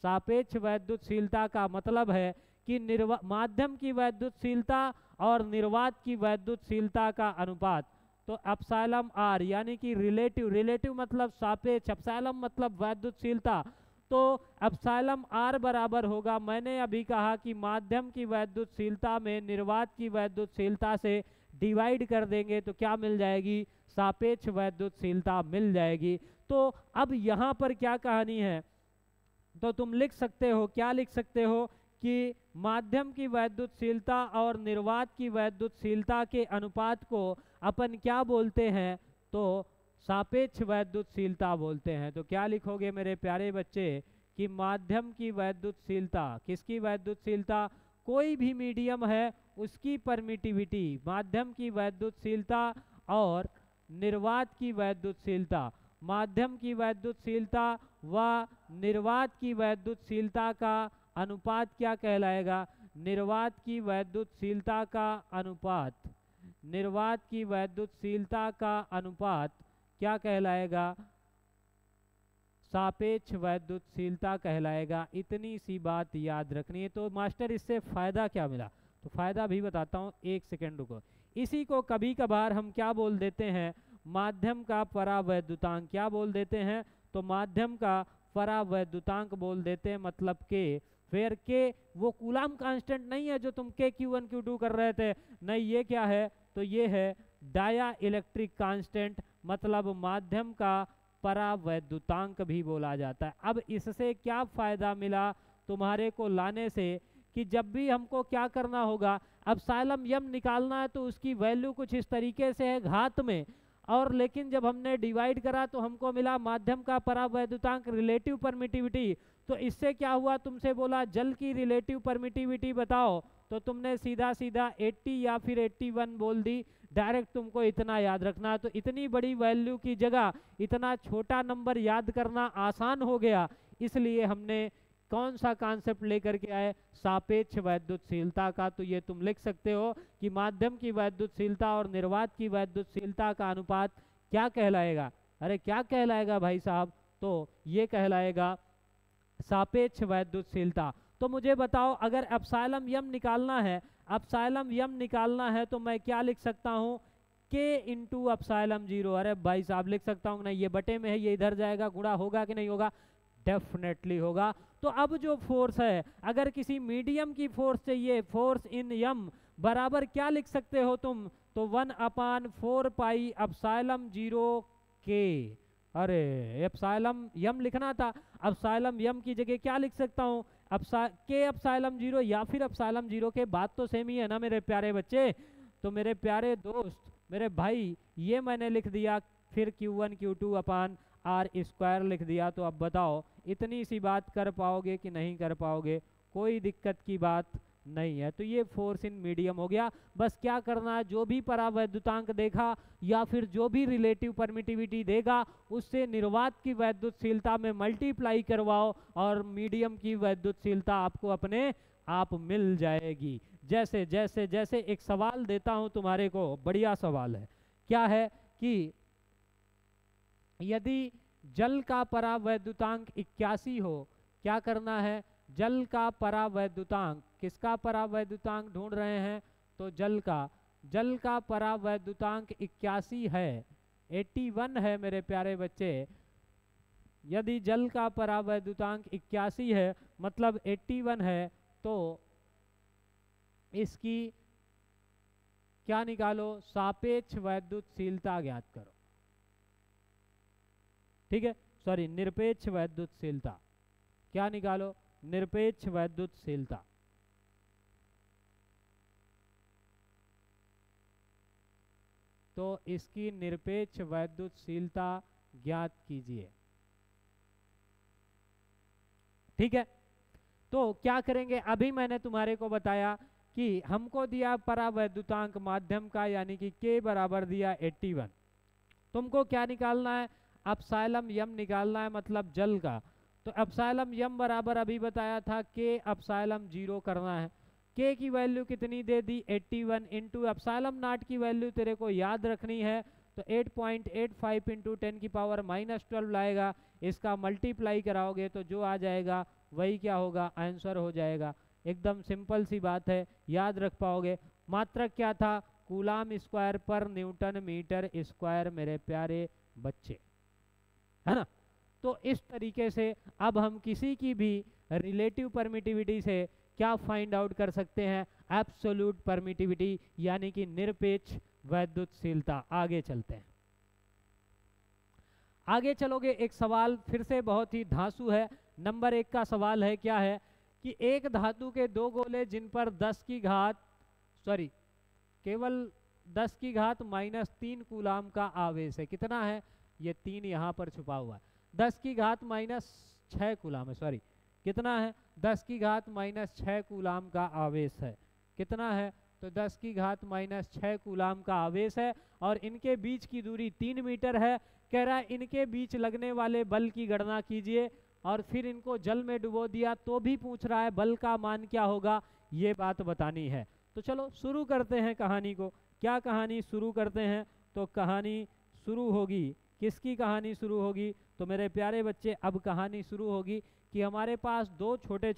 सापेक्ष वैद्युतशीलता का मतलब है कि माध्यम की वैद्युतशीलता और निर्वात की वैद्युतशीलता का अनुपात। तो एप्सिलॉन आर यानी कि रिलेटिव, रिलेटिव मतलब सापेक्ष, एप्सिलॉन मतलब वैद्युतशीलता, तो एप्सिलॉन आर बराबर होगा, मैंने अभी कहा कि माध्यम की वैद्युतशीलता में निर्वात की वैद्युतशीलता से डिवाइड कर देंगे तो क्या मिल जाएगी, सापेक्ष वैद्युतशीलता मिल जाएगी। तो अब यहाँ पर क्या कहानी है, तो तुम लिख सकते हो, क्या लिख सकते हो कि माध्यम की वैद्युतशीलता और निर्वात की वैद्युतशीलता के अनुपात को अपन क्या बोलते हैं, तो सापेक्ष वैद्युतशीलता बोलते हैं। तो क्या लिखोगे मेरे प्यारे बच्चे कि माध्यम की वैद्युतशीलता, किसकी वैद्युतशीलता, कोई भी मीडियम है उसकी परमिटिविटी, माध्यम की वैद्युतशीलता और निर्वात की वैद्युतशीलता, माध्यम की वैद्युतशीलता व निर्वात की वैद्युतशीलता का अनुपात क्या कहलाएगा, निर्वात की वैद्युतशीलता का अनुपात, निर्वात की वैद्युतशीलता का अनुपात क्या कहलाएगा, सापेक्ष वैद्युतशीलता कहलाएगा। इतनी सी बात याद रखनी है। तो मास्टर इससे फायदा क्या मिला, तो फायदा भी बताता हूँ, एक सेकेंड रुको। इसी को कभी कभार हम क्या बोल देते हैं, माध्यम का परावैद्युतांक, क्या बोल देते हैं, तो माध्यम का परावैद्युतांक बोल देते हैं, मतलब के। फिर के वो कूलाम कांस्टेंट नहीं है जो तुम के Q1 Q2 कर रहे थे, नहीं, ये क्या है, तो ये है डाया इलेक्ट्रिक कांस्टेंट, मतलब माध्यम का परावैद्युतांक भी बोला जाता है। अब इससे क्या फायदा मिला तुम्हारे को लाने से, कि जब भी हमको क्या करना होगा, अब एप्सिलॉन यम निकालना है तो उसकी वैल्यू कुछ इस तरीके से है घात में, और लेकिन जब हमने डिवाइड करा तो हमको मिला माध्यम का परावैद्युतांक, रिलेटिव परमिटिविटी। तो इससे क्या हुआ, तुमसे बोला जल की रिलेटिव परमिटिविटी बताओ, तो तुमने सीधा सीधा 80 या फिर 81 बोल दी, डायरेक्ट तुमको इतना याद रखना। तो इतनी बड़ी वैल्यू की जगह इतना छोटा नंबर याद करना आसान हो गया, इसलिए हमने कौन सा कॉन्सेप्ट लेकर के आए, सापेक्ष वैद्युतशीलता का। तो ये तुम लिख सकते हो कि माध्यम की वैद्युतशीलता और निर्वात की वैद्युतशीलता का अनुपात क्या कहलाएगा, अरे क्या कहलाएगा भाई साहब, तो ये कहलाएगा सापेक्ष वैद्युतशीलता। तो मुझे बताओ, अगर एप्सिलॉन यम निकालना है, एप्सिलॉन यम निकालना है, तो मैं क्या लिख सकता हूँ, के इंटू एप्सिलॉन जीरो। अरे भाई साहब लिख सकता हूँ नहीं, ये बटे में है, ये इधर जाएगा, गुणा होगा कि नहीं होगा, डेफिनेटली होगा। तो अब जो फोर्स है, अगर किसी मीडियम की फोर्स चाहिए, फोर्स इन यम बराबर क्या लिख सकते हो तुम, तो 1/4 पाई एप्सिलॉन जीरो के। अरे एप्सिलॉन यम लिखना था, एप्सिलॉन यम की जगह क्या लिख सकता हूँ, के एप्सिलॉन जीरो या फिर एप्सिलॉन जीरो के, बात तो सेम ही है ना मेरे प्यारे बच्चे। तो मेरे प्यारे दोस्त, मेरे भाई, ये मैंने लिख दिया, फिर Q1 Q2 upon R square लिख दिया। तो अब बताओ इतनी सी बात कर पाओगे कि नहीं कर पाओगे, कोई दिक्कत की बात नहीं है। तो ये फोर्स इन मीडियम हो गया। बस क्या करना है, जो भी परावैद्युतांक देखा या फिर जो भी रिलेटिव परमिटिविटी देगा, उससे निर्वात की वैद्युतशीलता में मल्टीप्लाई करवाओ और मीडियम की वैद्युतशीलता आपको अपने आप मिल जाएगी। जैसे जैसे जैसे एक सवाल देता हूं तुम्हारे को, बढ़िया सवाल है, क्या है कि यदि जल का परावैद्युतांक 81 हो, क्या करना है, जल का परावैद्युतांक, किसका परावैद्युतांक ढूंढ रहे हैं, तो जल का परावैद्युतांक 81 है, 81 है मेरे प्यारे बच्चे। यदि जल का परावैद्युतांक 81 है मतलब 81 है, तो इसकी क्या निकालो, सापेक्ष वैद्युतशीलता ज्ञात करो। ठीक है, सॉरी निरपेक्ष वैद्युतशीलता, क्या निकालो, निरपेक्ष वैद्युतशीलता। तो इसकी निरपेक्ष वैद्युतशीलता ज्ञात कीजिए। ठीक है, तो क्या करेंगे, अभी मैंने तुम्हारे को बताया कि हमको दिया परावैद्युतांक माध्यम का, यानी कि K बराबर दिया 81। तुमको क्या निकालना है, एप्सिलॉन यम निकालना है, मतलब जल का। तो एप्सिलॉन यम बराबर अभी बताया था K एप्सिलॉन 0 करना है। K की वैल्यू कितनी दे दी, 81 इंटू एप्सिलॉन नॉट की वैल्यू तेरे को याद रखनी है, तो 8.85 इंटू 10⁻12 लाएगा। इसका मल्टीप्लाई कराओगे तो जो आ जाएगा वही क्या होगा, आंसर हो जाएगा। एकदम सिंपल सी बात है, याद रख पाओगे। मात्रक क्या था, कूलाम स्क्वायर पर न्यूटन मीटर स्क्वायर मेरे प्यारे बच्चे, है ना। तो इस तरीके से अब हम किसी की भी रिलेटिव परमिटिविटी से क्या फाइंड आउट कर सकते हैं, एब्सोल्यूट परमिटिविटी, यानी कि निरपेक्ष वैद्युतशीलता। आगे चलते हैं, आगे चलोगे। एक सवाल फिर से बहुत ही धांसू है। नंबर 1 का सवाल है, क्या है कि एक धातु के 2 गोले जिन पर 10 की घात केवल 10 की घात -3 कूलाम का आवेश है। कितना है, ये 3 यहाँ पर छुपा हुआ है। 10 की घात -6 कूलाम है, सॉरी कितना है, 10 की घात -6 कूलाम का आवेश है। कितना है, तो 10 की घात -6 कूलाम का आवेश है, और इनके बीच की दूरी 3 मीटर है। कह रहा है इनके बीच लगने वाले बल की गणना कीजिए, और फिर इनको जल में डुबो दिया तो भी पूछ रहा है बल का मान क्या होगा, ये बात बतानी है। तो चलो शुरू करते हैं कहानी को। क्या कहानी शुरू करते हैं, तो कहानी शुरू होगी, किसकी कहानी शुरू होगी, तो मेरे प्यारे बच्चे अब कहानी शुरू होगी कि हमारे पास दो छोटे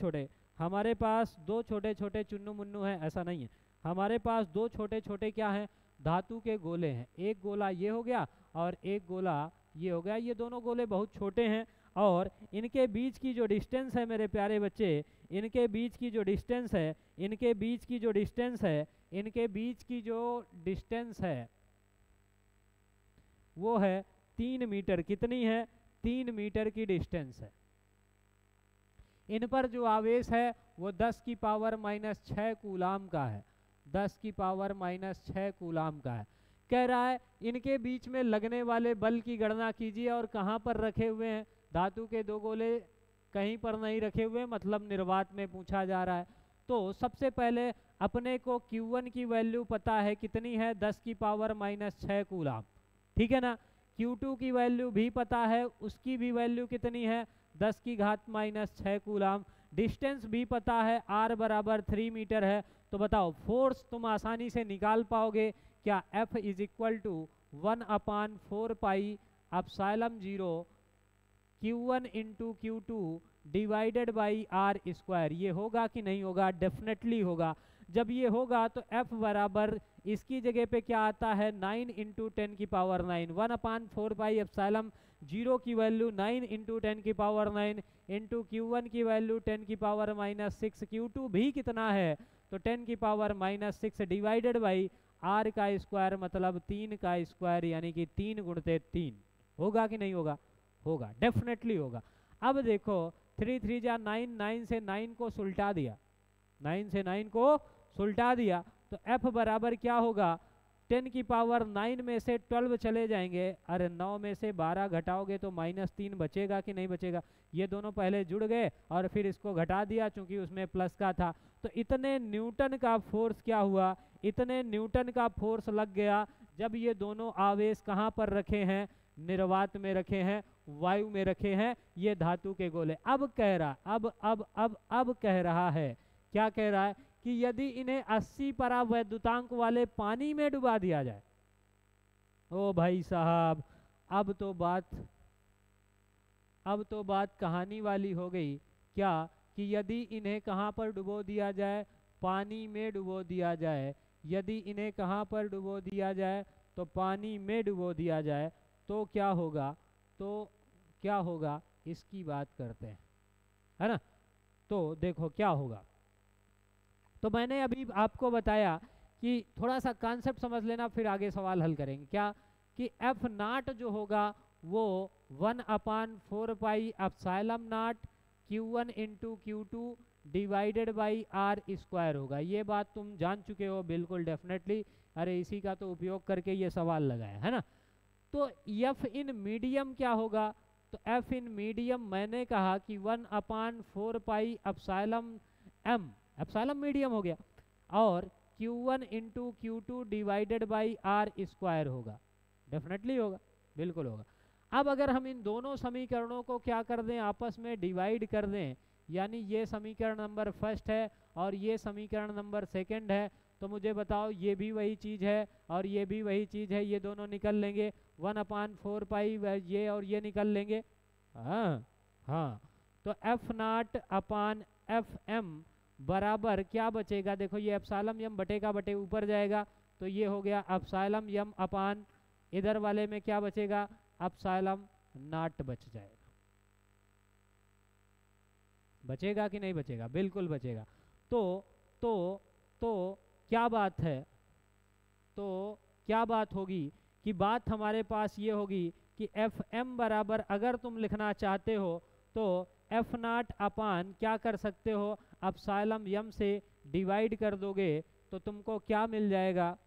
छोटे चुन्नू मुन्नू हैं, ऐसा नहीं है, हमारे पास दो छोटे छोटे क्या हैं, धातु के गोले हैं। एक गोला ये हो गया और एक गोला ये हो गया। ये दोनों गोले बहुत छोटे हैं, और इनके बीच की जो डिस्टेंस है मेरे प्यारे बच्चे, इनके बीच की जो डिस्टेंस है वो है 3 मीटर। कितनी है, 3 मीटर की डिस्टेंस है। इन पर जो आवेश है वो 10 की पावर -6 कूलाम का है, 10 की पावर -6 कूलाम का है। कह रहा है इनके बीच में लगने वाले बल की गणना कीजिए, और कहाँ पर रखे हुए हैं, धातु के 2 गोले कहीं पर नहीं रखे हुए, मतलब निर्वात में पूछा जा रहा है। तो सबसे पहले अपने को Q1 की वैल्यू पता है, कितनी है, 10 की पावर -6 कूलाम, ठीक है ना। Q2 की वैल्यू भी पता है, उसकी भी वैल्यू कितनी है, 10 की घात -6 कूलाम। डिस्टेंस भी पता है, R बराबर 3 मीटर है। तो बताओ फोर्स तुम आसानी से निकाल पाओगे क्या, F = 1/4 pi epsilon 0 Q1 into Q2 divided by R²। ये होगा कि नहीं होगा, डेफिनेटली होगा। जब ये होगा तो F बराबर इसकी जगह पे क्या आता है, 9 इंटू 10 की पावर 9, 1/4 पाई एप्सिलॉन 0 की वैल्यू 9 इंटू 10 की पावर 9 इंटू Q1 की वैल्यू 10 की पावर -6, Q2 भी कितना है, तो 10 की पावर -6 डिवाइडेड बाई R का स्क्वायर, मतलब 3 का स्क्वायर, यानी कि 3 × 3। होगा कि नहीं होगा, होगा, डेफिनेटली होगा। अब देखो 3 3 जा 9, 9 से 9 को सुलटा दिया, 9 से 9 को सुलटा दिया, तो F बराबर क्या होगा, 10 की पावर 9 में से 12 चले जाएंगे, अरे 9 में से 12 घटाओगे तो -3 बचेगा कि नहीं बचेगा। ये दोनों पहले जुड़ गए और फिर इसको घटा दिया चूंकि उसमें प्लस का था, तो इतने न्यूटन का फोर्स क्या हुआ, इतने न्यूटन का फोर्स लग गया जब ये दोनों आवेश कहाँ पर रखे हैं, निर्वात में रखे हैं, वायु में रखे हैं, ये धातु के गोले। अब कह रहा अब कह रहा है, क्या कह रहा है कि यदि इन्हें 80 परावैद्युतांक वाले पानी में डुबा दिया जाए, ओ भाई साहब अब तो बात कहानी वाली हो गई। क्या कि यदि इन्हें कहाँ पर डुबो दिया जाए, पानी में डुबो दिया जाए, यदि इन्हें कहाँ पर डुबो दिया जाए तो पानी में डुबो दिया जाए, तो क्या होगा, तो क्या होगा इसकी बात करते हैं, है ना। तो देखो क्या होगा, तो मैंने अभी आपको बताया कि थोड़ा सा कॉन्सेप्ट समझ लेना, फिर आगे सवाल हल करेंगे। क्या कि एफ नाट जो होगा वो 1/4πε0 Q1 into Q2 divided by R square होगा। ये बात तुम जान चुके हो बिल्कुल डेफिनेटली, अरे इसी का तो उपयोग करके ये सवाल लगाया है ना। तो एफ इन मीडियम क्या होगा, तो एफ इन मीडियम मैंने कहा कि 1/4πε एप्सिलॉन मीडियम हो गया, और Q1 into Q2 divided by R square होगा, डेफिनेटली होगा, बिल्कुल होगा। अब अगर हम इन दोनों समीकरणों को क्या कर दें, आपस में डिवाइड कर दें, यानी ये समीकरण नंबर फर्स्ट है और ये समीकरण नंबर सेकंड है, तो मुझे बताओ ये भी वही चीज़ है और ये भी वही चीज़ है, ये दोनों निकल लेंगे, 1/4π ये और ये निकल लेंगे। हाँ हाँ, तो एफ नाट अपान एफ एम बराबर क्या बचेगा, देखो ये एप्सिलॉन यम बटे का बटे ऊपर जाएगा, तो ये हो गया एप्सिलॉन यम अपान, इधर वाले में क्या बचेगा, एप्सिलॉन नॉट बच जाएगा। बचेगा कि नहीं बचेगा, बिल्कुल बचेगा। तो क्या बात है, तो क्या बात होगी कि बात हमारे पास ये होगी कि एफ एम बराबर अगर तुम लिखना चाहते हो तो एफ नाट अपान क्या कर सकते हो, एप्सिलॉन यम से डिवाइड कर दोगे तो तुमको क्या मिल जाएगा,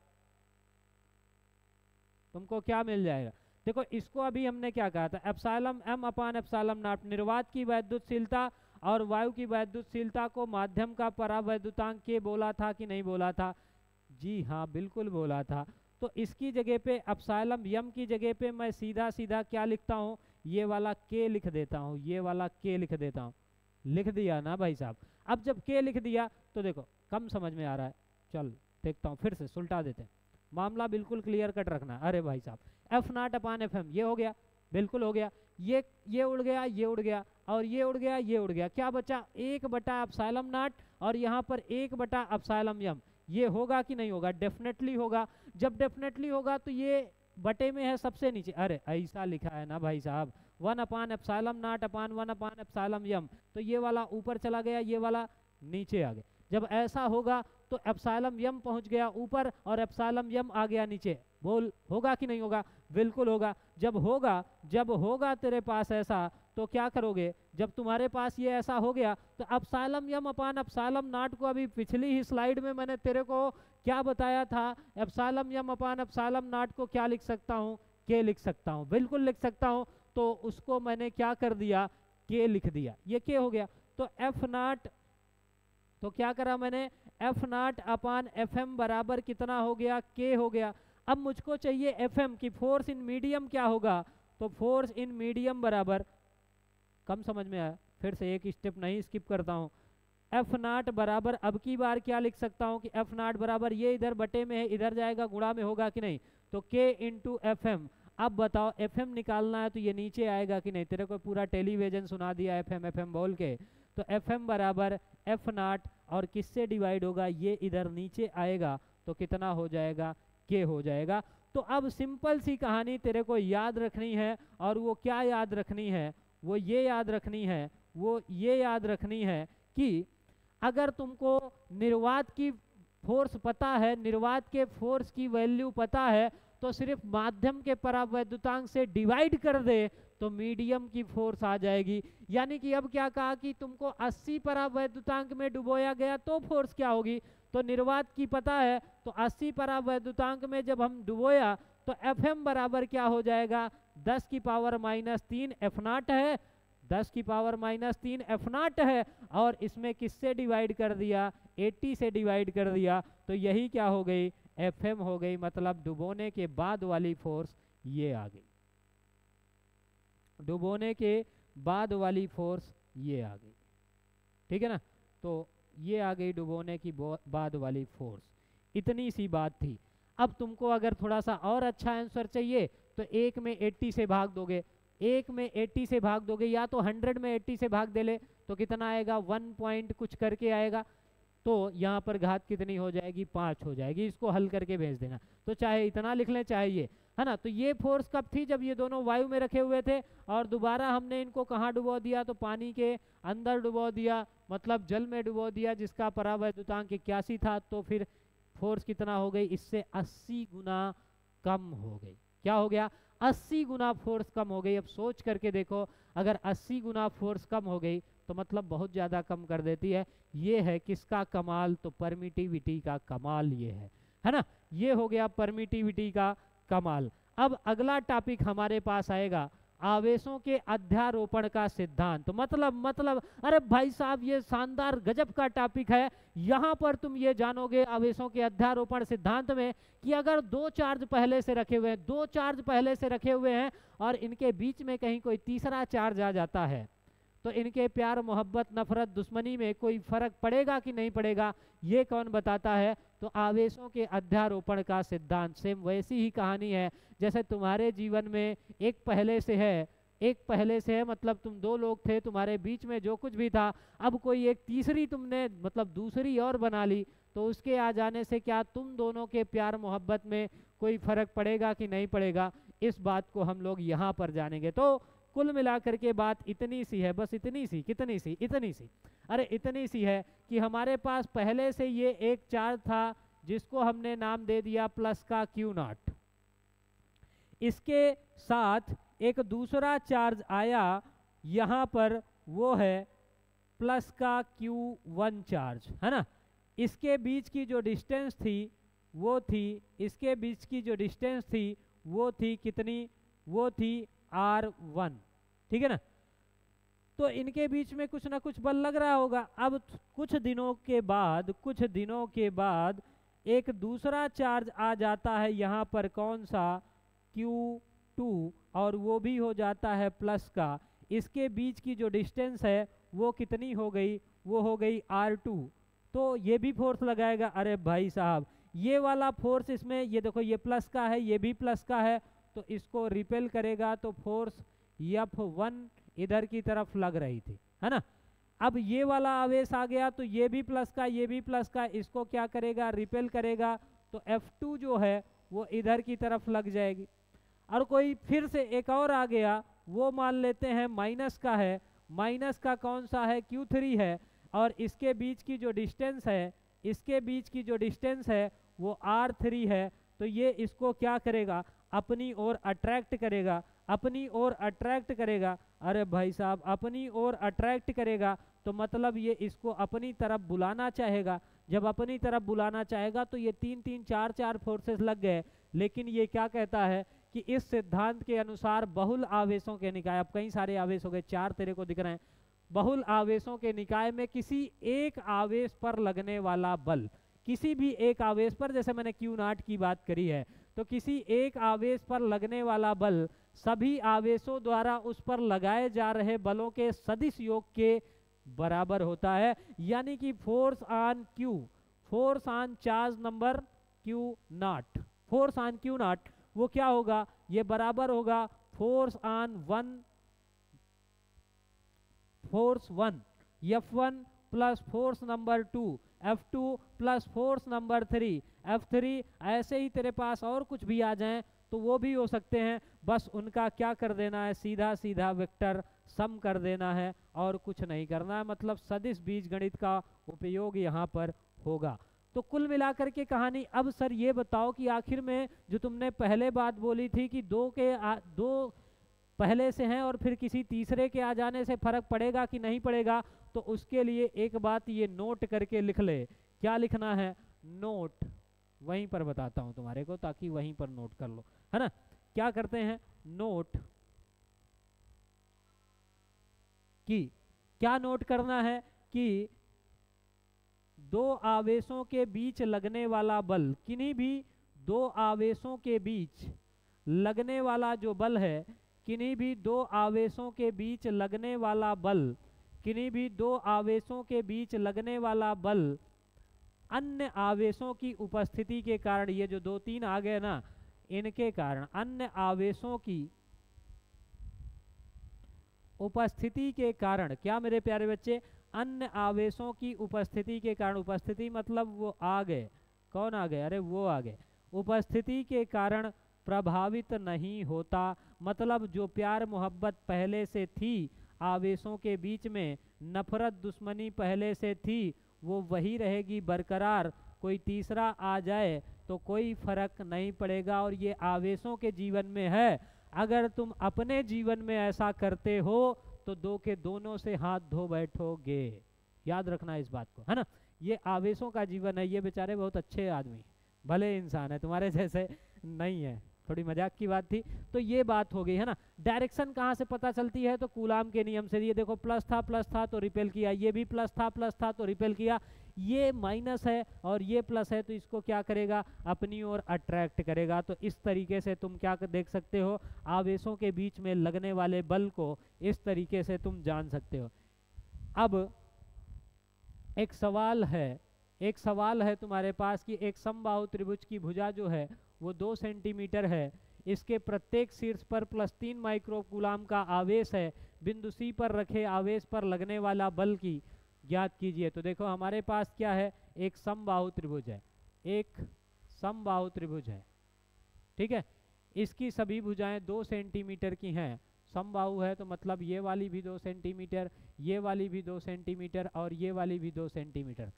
तुमको क्या मिल जाएगा, देखो इसको अभी हमने क्या कहा था, epsilon M upon epsilon naught, निर्वात की वैद्युतशीलता और वायु की वैद्युतशीलता को माध्यम का परावैद्युतांक के बोला था कि नहीं बोला था, जी हाँ बिल्कुल बोला था। तो इसकी जगह पे एप्सिलॉन यम की जगह पे मैं सीधा सीधा क्या लिखता हूँ, ये वाला के लिख देता हूँ, ये वाला के लिख देता हूँ, लिख दिया ना भाई साहब। अब जब के लिख दिया तो देखो कम समझ में आ रहा है, चल देखता हूँ फिर से सुलटा देते हैं, मामला बिल्कुल क्लियर कट रखना। अरे भाई साहब एफ नाट अपान एफ एम ये हो गया, बिल्कुल हो गया, ये उड़ गया, ये उड़ गया और ये उड़ गया, ये उड़ गया, क्या बचा 1/एप्सिलॉन नॉट और यहाँ पर 1/एप्सिलॉन यम, ये होगा कि नहीं होगा, डेफिनेटली होगा। जब डेफिनेटली होगा तो ये बटे में है सबसे नीचे, अरे ऐसा लिखा है ना भाई साहब 1/एप्सिलॉन नॉट अपान 1/एप्सिलॉन यम, तो ये वाला ऊपर चला गया, ये वाला नीचे आ गया। जब ऐसा होगा तो एप्सिलॉन यम पहुंच गया ऊपर और एप्सिलॉन यम आ गया नीचे, बोल होगा कि नहीं होगा, बिल्कुल होगा। जब होगा तेरे पास ऐसा तो क्या करोगे, जब तुम्हारे पास ये ऐसा हो गया तो epsilon M upon epsilon naught को, अभी पिछली ही स्लाइड में मैंने तेरे को क्या बताया था, epsilon M upon epsilon naught को क्या लिख सकता हूँ, के लिख सकता हूँ, बिल्कुल लिख सकता हूँ। तो उसको मैंने क्या कर दिया, के लिख दिया, ये के हो गया। तो एफ नाट, तो क्या करा मैंने, एफ नाट अपान एफ एम बराबर कितना हो गया, के हो गया। अब मुझको चाहिए एफ एम की फोर्स इन मीडियम क्या होगा, तो फोर्स इन मीडियम बराबर, कम समझ में आया, फिर से एक स्टेप नहीं स्किप करता हूँ, एफ नाट बराबर अब की बार क्या लिख सकता हूँ कि एफ नाट बराबर ये इधर बटे में है, इधर जाएगा गुणा में होगा कि नहीं, तो के इंटू एफ एम। अब बताओ एफ एम निकालना है तो ये नीचे आएगा कि नहीं, तेरे को पूरा टेलीविजन सुना दिया एफ एम बोल के, तो एफ एम बराबर एफ नाट और किससे डिवाइड होगा, ये इधर नीचे आएगा तो कितना हो जाएगा, के हो जाएगा। तो अब सिंपल सी कहानी तेरे को याद रखनी है, और वो क्या याद रखनी है, वो ये याद रखनी है, वो ये याद रखनी है कि अगर तुमको निर्वात की फोर्स पता है, निर्वात के फोर्स की वैल्यू पता है, तो सिर्फ माध्यम के परावैद्युतांक से डिवाइड कर दे तो मीडियम की फोर्स आ जाएगी। यानी कि अब क्या कहा कि तुमको 80 परावैद्युतांक में डुबोया गया तो फोर्स क्या होगी, तो निर्वात की पता है, तो 80 परावैद्युतांक में जब हम डुबोया तो एफ एम बराबर क्या हो जाएगा, 10⁻³ एफ नाट है, 10⁻³ एफ नाट है, और इसमें किससे डिवाइड कर दिया, 80 से डिवाइड कर दिया, तो यही क्या हो गई, एफ एम हो गई, मतलब डुबोने के बाद वाली फोर्स ये आ गई, डुबोने के बाद वाली फोर्स ये आ गई, ठीक है ना। तो ये आ गई डुबोने की बाद वाली फोर्स, इतनी सी बात थी। अब तुमको अगर थोड़ा सा और अच्छा आंसर चाहिए तो 1 में 80 से भाग दोगे, 1 में 80 से भाग दोगे, या तो 100 में 80 से भाग दे ले तो कितना आएगा 1 पॉइंट कुछ करके आएगा, तो यहाँ पर घात कितनी हो जाएगी 5 हो जाएगी। इसको हल करके भेज देना, तो चाहे इतना लिख लें चाहे ये, है ना। तो ये फोर्स कब थी, जब ये दोनों वायु में रखे हुए थे और दोबारा हमने इनको कहाँ डुबो दिया, तो पानी के अंदर डुबो दिया, मतलब जल में डुबो दिया, जिसका परावैद्युतांक 81 था। तो फिर फोर्स कितना हो गई, इससे 80 गुना कम हो गई। क्या हो गया, 80 गुना फोर्स कम हो गई। अब सोच करके देखो, अगर 80 गुना फोर्स कम हो गई तो मतलब बहुत ज़्यादा कम कर देती है। ये है किसका कमाल, तो परमिटिविटी का कमाल ये है ना। ये हो गया परमिटिविटी का कमाल। अब अगला टॉपिक हमारे पास आएगा आवेशों के अध्यारोपण का सिद्धांत। मतलब अरे भाई साहब ये शानदार गजब का टॉपिक है। यहाँ पर तुम ये जानोगे आवेशों के अध्यारोपण सिद्धांत में कि अगर दो चार्ज पहले से रखे हुए हैं और इनके बीच में कहीं कोई तीसरा चार्ज आ जाता है तो इनके प्यार मोहब्बत नफरत दुश्मनी में कोई फर्क पड़ेगा कि नहीं पड़ेगा, ये कौन बताता है, तो आवेशों के अध्यारोपण का सिद्धांत। सेम वैसी ही कहानी है जैसे तुम्हारे जीवन में एक पहले से है, मतलब तुम दो लोग थे, तुम्हारे बीच में जो कुछ भी था, अब कोई एक तीसरी तुमने मतलब दूसरी और बना ली, तो उसके आ जाने से क्या तुम दोनों के प्यार मोहब्बत में कोई फर्क पड़ेगा कि नहीं पड़ेगा, इस बात को हम लोग यहाँ पर जानेंगे। तो कुल मिलाकर के बात इतनी सी है, बस इतनी सी, कितनी सी, इतनी सी, अरे इतनी सी है कि हमारे पास पहले से ये एक चार्ज था जिसको हमने नाम दे दिया प्लस का Q0। इसके साथ एक दूसरा चार्ज आया यहाँ पर, वो है प्लस का Q1 चार्ज, है ना। इसके बीच की जो डिस्टेंस थी वो थी कितनी, वो थी R1, ठीक है ना। तो इनके बीच में कुछ ना कुछ बल लग रहा होगा। अब कुछ दिनों के बाद एक दूसरा चार्ज आ जाता है यहाँ पर, कौन सा, Q2, और वो भी हो जाता है प्लस का। इसके बीच की जो डिस्टेंस है वो कितनी हो गई, वो हो गई R2। तो ये भी फोर्स लगाएगा। अरे भाई साहब ये वाला फोर्स इसमें, ये देखो ये प्लस का है, ये भी प्लस का है, तो इसको रिपेल करेगा, तो फोर्स F1 इधर की तरफ लग रही थी, है ना। अब ये वाला आवेश आ गया तो ये भी प्लस का, इसको क्या करेगा, रिपेल करेगा, तो F2 जो है वो इधर की तरफ लग जाएगी। और कोई फिर से एक और आ गया, वो मान लेते हैं माइनस का है, माइनस का कौन सा है, Q3 है, और इसके बीच की जो डिस्टेंस है वो R3 है। तो ये इसको क्या करेगा, अपनी ओर अट्रैक्ट करेगा। अरे भाई साहब अपनी ओर अट्रैक्ट करेगा तो मतलब ये इसको अपनी तरफ बुलाना चाहेगा। जब अपनी तरफ बुलाना चाहेगा तो ये 3-3, 4-4 फोर्सेस लग गए। लेकिन ये क्या कहता है कि इस सिद्धांत के अनुसार बहुल आवेशों के निकाय, अब कई सारे आवेश हो गए, 4 तेरे को दिख रहे हैं, बहुल आवेशों के निकाय में किसी एक आवेश पर लगने वाला बल, किसी भी एक आवेश पर, जैसे मैंने Q0 की बात करी है, तो किसी एक आवेश पर लगने वाला बल सभी आवेशों द्वारा उस पर लगाए जा रहे बलों के सदिश योग के बराबर होता है। यानी कि force on charge number Q0, force on Q0 वो क्या होगा, ये बराबर होगा force on 1 F1 plus force number 2 F2 plus force number 3 F3। ऐसे ही तेरे पास और कुछ भी आ जाएं तो वो भी हो सकते हैं, बस उनका क्या कर देना है, सीधा सीधा वेक्टर सम कर देना है और कुछ नहीं करना है। मतलब सदिश बीजगणित का उपयोग यहाँ पर होगा। तो कुल मिलाकर के कहानी, अब सर ये बताओ कि आखिर में जो तुमने पहले बात बोली थी कि दो पहले से हैं और फिर किसी तीसरे के आ जाने से फर्क पड़ेगा कि नहीं पड़ेगा, तो उसके लिए एक बात ये नोट करके लिख ले। क्या लिखना है, नोट, वहीं पर बताता हूं तुम्हारे को ताकि वहीं पर नोट कर लो, है ना। क्या करते हैं, नोट कि क्या नोट करना है कि दो आवेशों के बीच लगने वाला बल, किन्हीं भी दो आवेशों के बीच लगने वाला जो बल है, किन्हीं भी दो आवेशों के बीच लगने वाला बल, किन्हीं भी दो आवेशों के बीच लगने वाला बल अन्य आवेशों की उपस्थिति के कारण, ये जो 2-3 आ गए ना, इनके कारण, अन्य आवेशों की उपस्थिति के कारण, क्या मेरे प्यारे बच्चे, अन्य आवेशों की उपस्थिति के कारण, उपस्थिति मतलब वो आ गए, कौन आ गए, अरे वो आ गए, उपस्थिति के कारण प्रभावित नहीं होता। मतलब जो प्यार मोहब्बत पहले से थी आवेशों के बीच में, नफरत दुश्मनी पहले से थी, वो वही रहेगी बरकरार। कोई तीसरा आ जाए तो कोई फर्क नहीं पड़ेगा, और ये आवेशों के जीवन में है। अगर तुम अपने जीवन में ऐसा करते हो तो दो के दोनों से हाथ धो बैठोगे, याद रखना इस बात को, है ना। ये आवेशों का जीवन है, ये बेचारे बहुत अच्छे आदमी, भले इंसान है, तुम्हारे जैसे नहीं है, थोड़ी मजाक की बात थी। तो ये बात हो गई, है ना। डायरेक्शन कहाँ से पता चलती है, तो कूलाम के नियम से। ये देखो प्लस था तो रिपेल किया, ये भी प्लस था तो रिपेल किया, ये माइनस है और ये प्लस है तो इसको क्या करेगा, अपनी ओर अट्रैक्ट करेगा। तो इस तरीके से तुम क्या देख सकते हो, आवेशों के बीच में लगने वाले बल को इस तरीके से तुम जान सकते हो। अब एक सवाल है तुम्हारे पास कि एक समबाहु त्रिभुज की भुजा जो है वो 2 सेंटीमीटर है, इसके प्रत्येक शीर्ष पर +3 माइक्रोकूलाम का आवेश है, बिंदु सी पर रखे आवेश पर लगने वाला बल की ज्ञात कीजिए। तो देखो हमारे पास क्या है, एक समबाहु त्रिभुज है, एक समबाहु त्रिभुज है, ठीक है। इसकी सभी भुजाएं 2 सेंटीमीटर की हैं, समबाहु है तो मतलब ये वाली भी 2 सेंटीमीटर, ये वाली भी 2 सेंटीमीटर और ये वाली भी 2 सेंटीमीटर।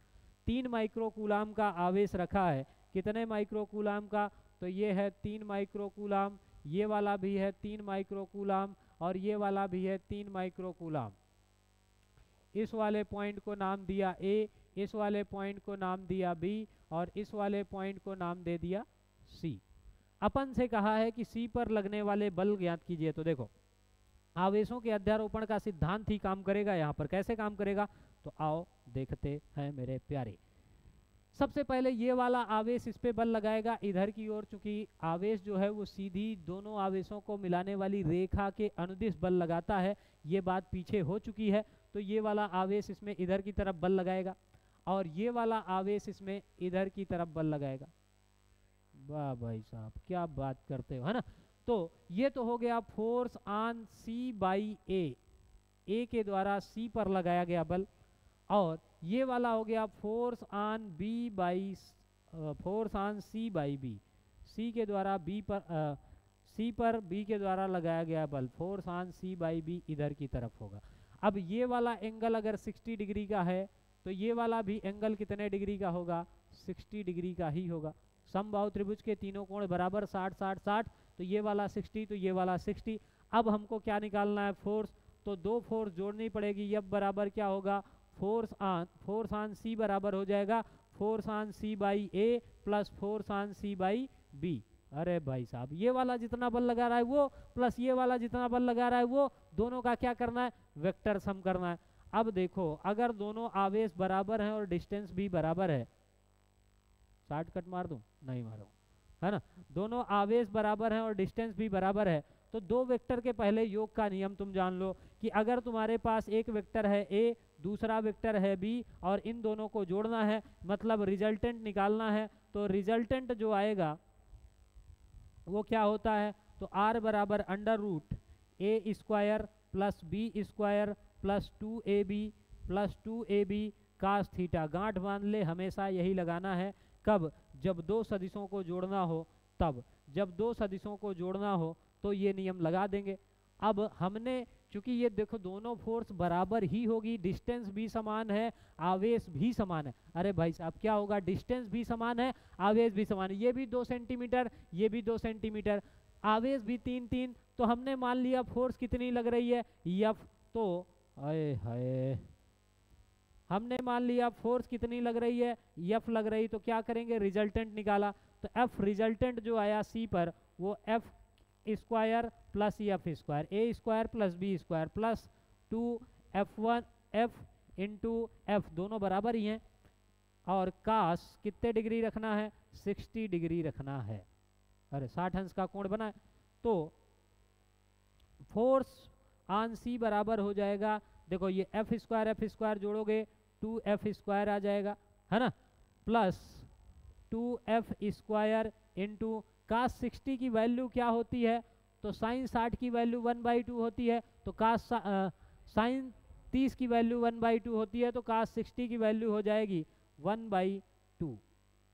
3 माइक्रोकूलाम का आवेश रखा है, कितने माइक्रोकूलाम का, तो ये है 3 माइक्रोकूलाम, ये वाला भी है 3 माइक्रोकूलाम और ये वाला भी है 3 माइक्रोकूलाम। इस वाले पॉइंट को नाम दिया ए, इस वाले पॉइंट को नाम दिया बी और इस वाले पॉइंट को नाम दे दिया सी। अपन से कहा है कि सी पर लगने वाले बल ज्ञात कीजिए। तो देखो आवेशों के अध्यारोपण का सिद्धांत ही काम करेगा यहाँ पर। कैसे काम करेगा, तो आओ देखते हैं मेरे प्यारे। सबसे पहले ये वाला आवेश इस पे बल लगाएगा इधर की ओर, चूंकि आवेश जो है वो सीधी दोनों आवेशों को मिलाने वाली रेखा के अनुदिश बल लगाता है, ये बात पीछे हो चुकी है। तो ये वाला आवेश इसमें इधर की तरफ बल लगाएगा और ये वाला आवेश इसमें इधर की तरफ बल लगाएगा। वाह भाई साहब क्या बात करते हो, है ना। तो ये तो हो गया फोर्स ऑन सी बाई ए के द्वारा सी पर लगाया गया बल, और ये वाला हो गया force on B by force on C by B, C के द्वारा बी पर सी पर बी के द्वारा लगाया गया बल, force on C by B इधर की तरफ होगा। अब ये वाला एंगल अगर 60 डिग्री का है तो ये वाला भी एंगल कितने डिग्री का होगा, 60 डिग्री का ही होगा। समबाहु त्रिभुज के तीनों कोण बराबर 60 60 60, तो ये वाला 60 तो ये वाला 60। अब हमको क्या निकालना है, फोर्स, तो दो फोर्स जोड़नी पड़ेगी। अब बराबर क्या होगा, फोर्स ऑन सी बराबर हो जाएगा force on C by A plus force on C by B. अरे भाई साहब ये वाला जितना बल लगा रहा है वो प्लस ये वाला जितना बल लगा रहा है वो, दोनों का क्या करना है, वेक्टर सम करना है। अब देखो अगर दोनों आवेश बराबर हैं और डिस्टेंस भी बराबर है, शॉर्टकट मार दूं, नहीं मारूं, है ना। दोनों आवेश बराबर हैं और डिस्टेंस भी बराबर है, तो दो वेक्टर के पहले योग का नियम तुम जान लो कि अगर तुम्हारे पास एक वेक्टर है ए, दूसरा वेक्टर है बी और इन दोनों को जोड़ना है, मतलब रिजल्टेंट निकालना है, तो रिजल्टेंट जो आएगा वो क्या होता है, तो आर बराबर under root A square plus B square plus 2ab plus 2ab cos theta. गांठ बांध ले, हमेशा यही लगाना है। कब, जब दो सदिशों को जोड़ना हो तब, जब दो सदिशों को जोड़ना हो तो ये नियम लगा देंगे। अब हमने चूंकि ये देखो दोनों फोर्स बराबर ही होगी, डिस्टेंस भी समान है, आवेश भी समान है। अरे भाई साहब क्या होगा, डिस्टेंस भी समान है, आवेश भी समान है, ये भी 2 सेंटीमीटर ये भी 2 सेंटीमीटर, आवेश भी 3 3, तो हमने मान लिया फोर्स कितनी लग रही है एफ, तो आए हाय हमने मान लिया फोर्स कितनी लग रही है एफ लग रही, तो क्या करेंगे, रिजल्टेंट निकाला, तो एफ रिजल्टेंट जो आया सी पर वो F square plus F square, A square plus B square plus 2f1 F into F, दोनों बराबर ही हैं, और कास कितने डिग्री रखना है, 60 डिग्री रखना है। अरे 60 अंश का कोण बना है, तो फोर्स ऑन सी बराबर हो जाएगा, देखो ये एफ स्क्वायर जोड़ोगे 2f स्क्वायर आ जाएगा, है ना, plus 2f square into cos 60 की वैल्यू क्या होती है, तो साइन 60 की वैल्यू 1/2 होती है, तो कास साइन 30 की वैल्यू 1/2 होती है, तो कास 60 की वैल्यू हो जाएगी 1/2।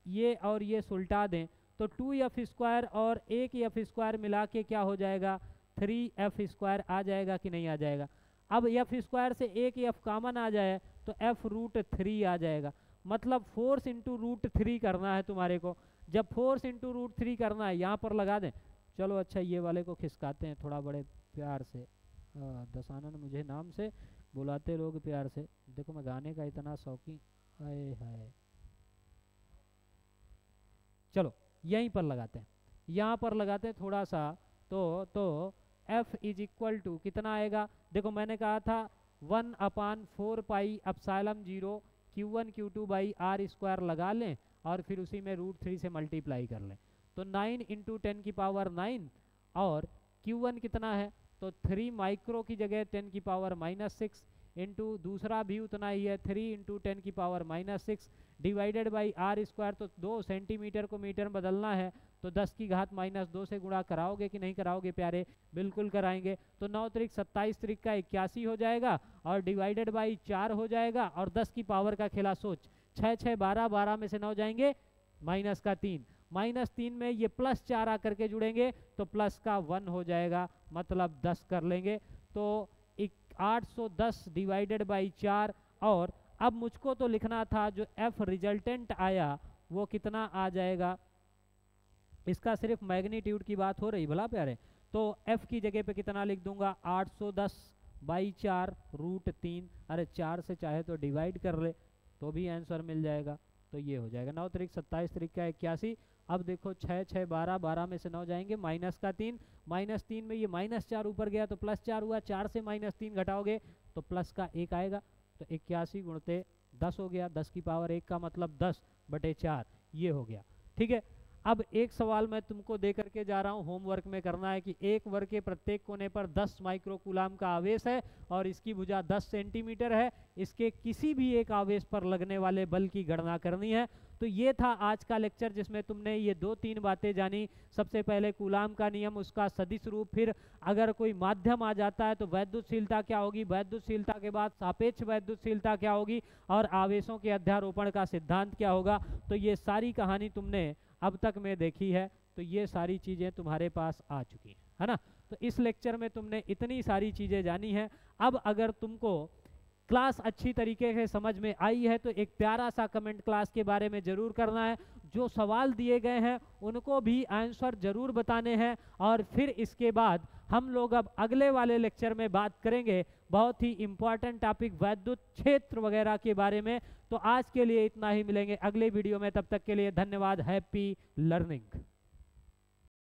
ये और ये सुलटा दें तो 2f² और 1f² मिला के क्या हो जाएगा, 3f² आ जाएगा कि नहीं आ जाएगा। अब f² से 1f कॉमन आ जाए तो f√3 आ जाएगा। मतलब फोर्स इंटू √3 करना है तुम्हारे को। जब फोर्स इंटू √3 करना है यहाँ पर लगा दें। चलो अच्छा ये वाले को खिसकाते हैं थोड़ा बड़े प्यार से। दसानन मुझे नाम से बुलाते लोग प्यार से, देखो मैं गाने का इतना शौकीन। हाय हाय, चलो यहीं पर लगाते हैं, यहाँ पर लगाते हैं थोड़ा सा। तो F इज इक्वल टू कितना आएगा, देखो मैंने कहा था 1/4 pi epsilon 0 Q1 Q2 by r² लगा लें और फिर उसी में √3 से मल्टीप्लाई कर लें। तो 9 × 10⁻9 और Q1 कितना है, तो 3 माइक्रो की जगह 10⁻6 इंटू दूसरा भी उतना ही है 3 × 10⁻6 डिवाइडेड बाई r²। तो 2 सेंटीमीटर को मीटर में बदलना है तो 10⁻2 से गुणा कराओगे कि नहीं कराओगे प्यारे, बिल्कुल कराएंगे। तो 9 त्रिक 27 त्रिक का 81 हो जाएगा और डिवाइडेड बाई 4 हो जाएगा और 10 की पावर का खेला सोच, 6 6 12, 12 में से 9 जाएंगे -3, -3 में ये +4 आकर के जुड़ेंगे तो प्लस का 1 हो जाएगा, मतलब 10 कर लेंगे। तो 810 डिवाइडेड बाई 4। और अब मुझको तो लिखना था जो F रिजल्टेंट आया वो कितना आ जाएगा, इसका सिर्फ मैग्नीट्यूड की बात हो रही भला प्यारे। तो F की जगह पे कितना लिख दूंगा 810 बाई 4 √3। अरे 4 से चाहे तो डिवाइड कर ले तो भी आंसर मिल जाएगा। तो ये हो जाएगा 9 त्रिक 27 त्रिक का 81। अब देखो 6 6 12, 12 में से 9 जाएंगे -3, -3 में ये -4 ऊपर गया तो +4 हुआ, 4 से -3 घटाओगे तो प्लस का 1 आएगा। तो 81 गुणते 10 हो गया, 10 की पावर 1 का मतलब 10/4 ये हो गया। ठीक है, अब एक सवाल मैं तुमको दे करके जा रहा हूँ, होमवर्क में करना है कि एक वर्ग के प्रत्येक कोने पर 10 माइक्रोकूलाम का आवेश है और इसकी भुजा 10 सेंटीमीटर है। इसके किसी भी एक आवेश पर लगने वाले बल की गणना करनी है। तो ये था आज का लेक्चर जिसमें तुमने ये 2-3 बातें जानी। सबसे पहले कूलाम का नियम, उसका सदिश रूप, फिर अगर कोई माध्यम आ जाता है तो वैद्युतशीलता क्या होगी, वैद्युतशीलता के बाद सापेक्ष वैद्युतशीलता क्या होगी और आवेशों के अध्यारोपण का सिद्धांत क्या होगा। तो ये सारी कहानी तुमने अब तक में देखी है। तो ये सारी चीज़ें तुम्हारे पास आ चुकी है ना। तो इस लेक्चर में तुमने इतनी सारी चीज़ें जानी हैं। अब अगर तुमको क्लास अच्छी तरीके से समझ में आई है तो एक प्यारा सा कमेंट क्लास के बारे में ज़रूर करना है। जो सवाल दिए गए हैं उनको भी आंसर ज़रूर बताने हैं। और फिर इसके बाद हम लोग अब अगले वाले लेक्चर में बात करेंगे बहुत ही इम्पॉर्टेंट टॉपिक वैद्युत क्षेत्र वगैरह के बारे में। तो आज के लिए इतना ही, मिलेंगे अगले वीडियो में, तब तक के लिए धन्यवाद। Happy learning.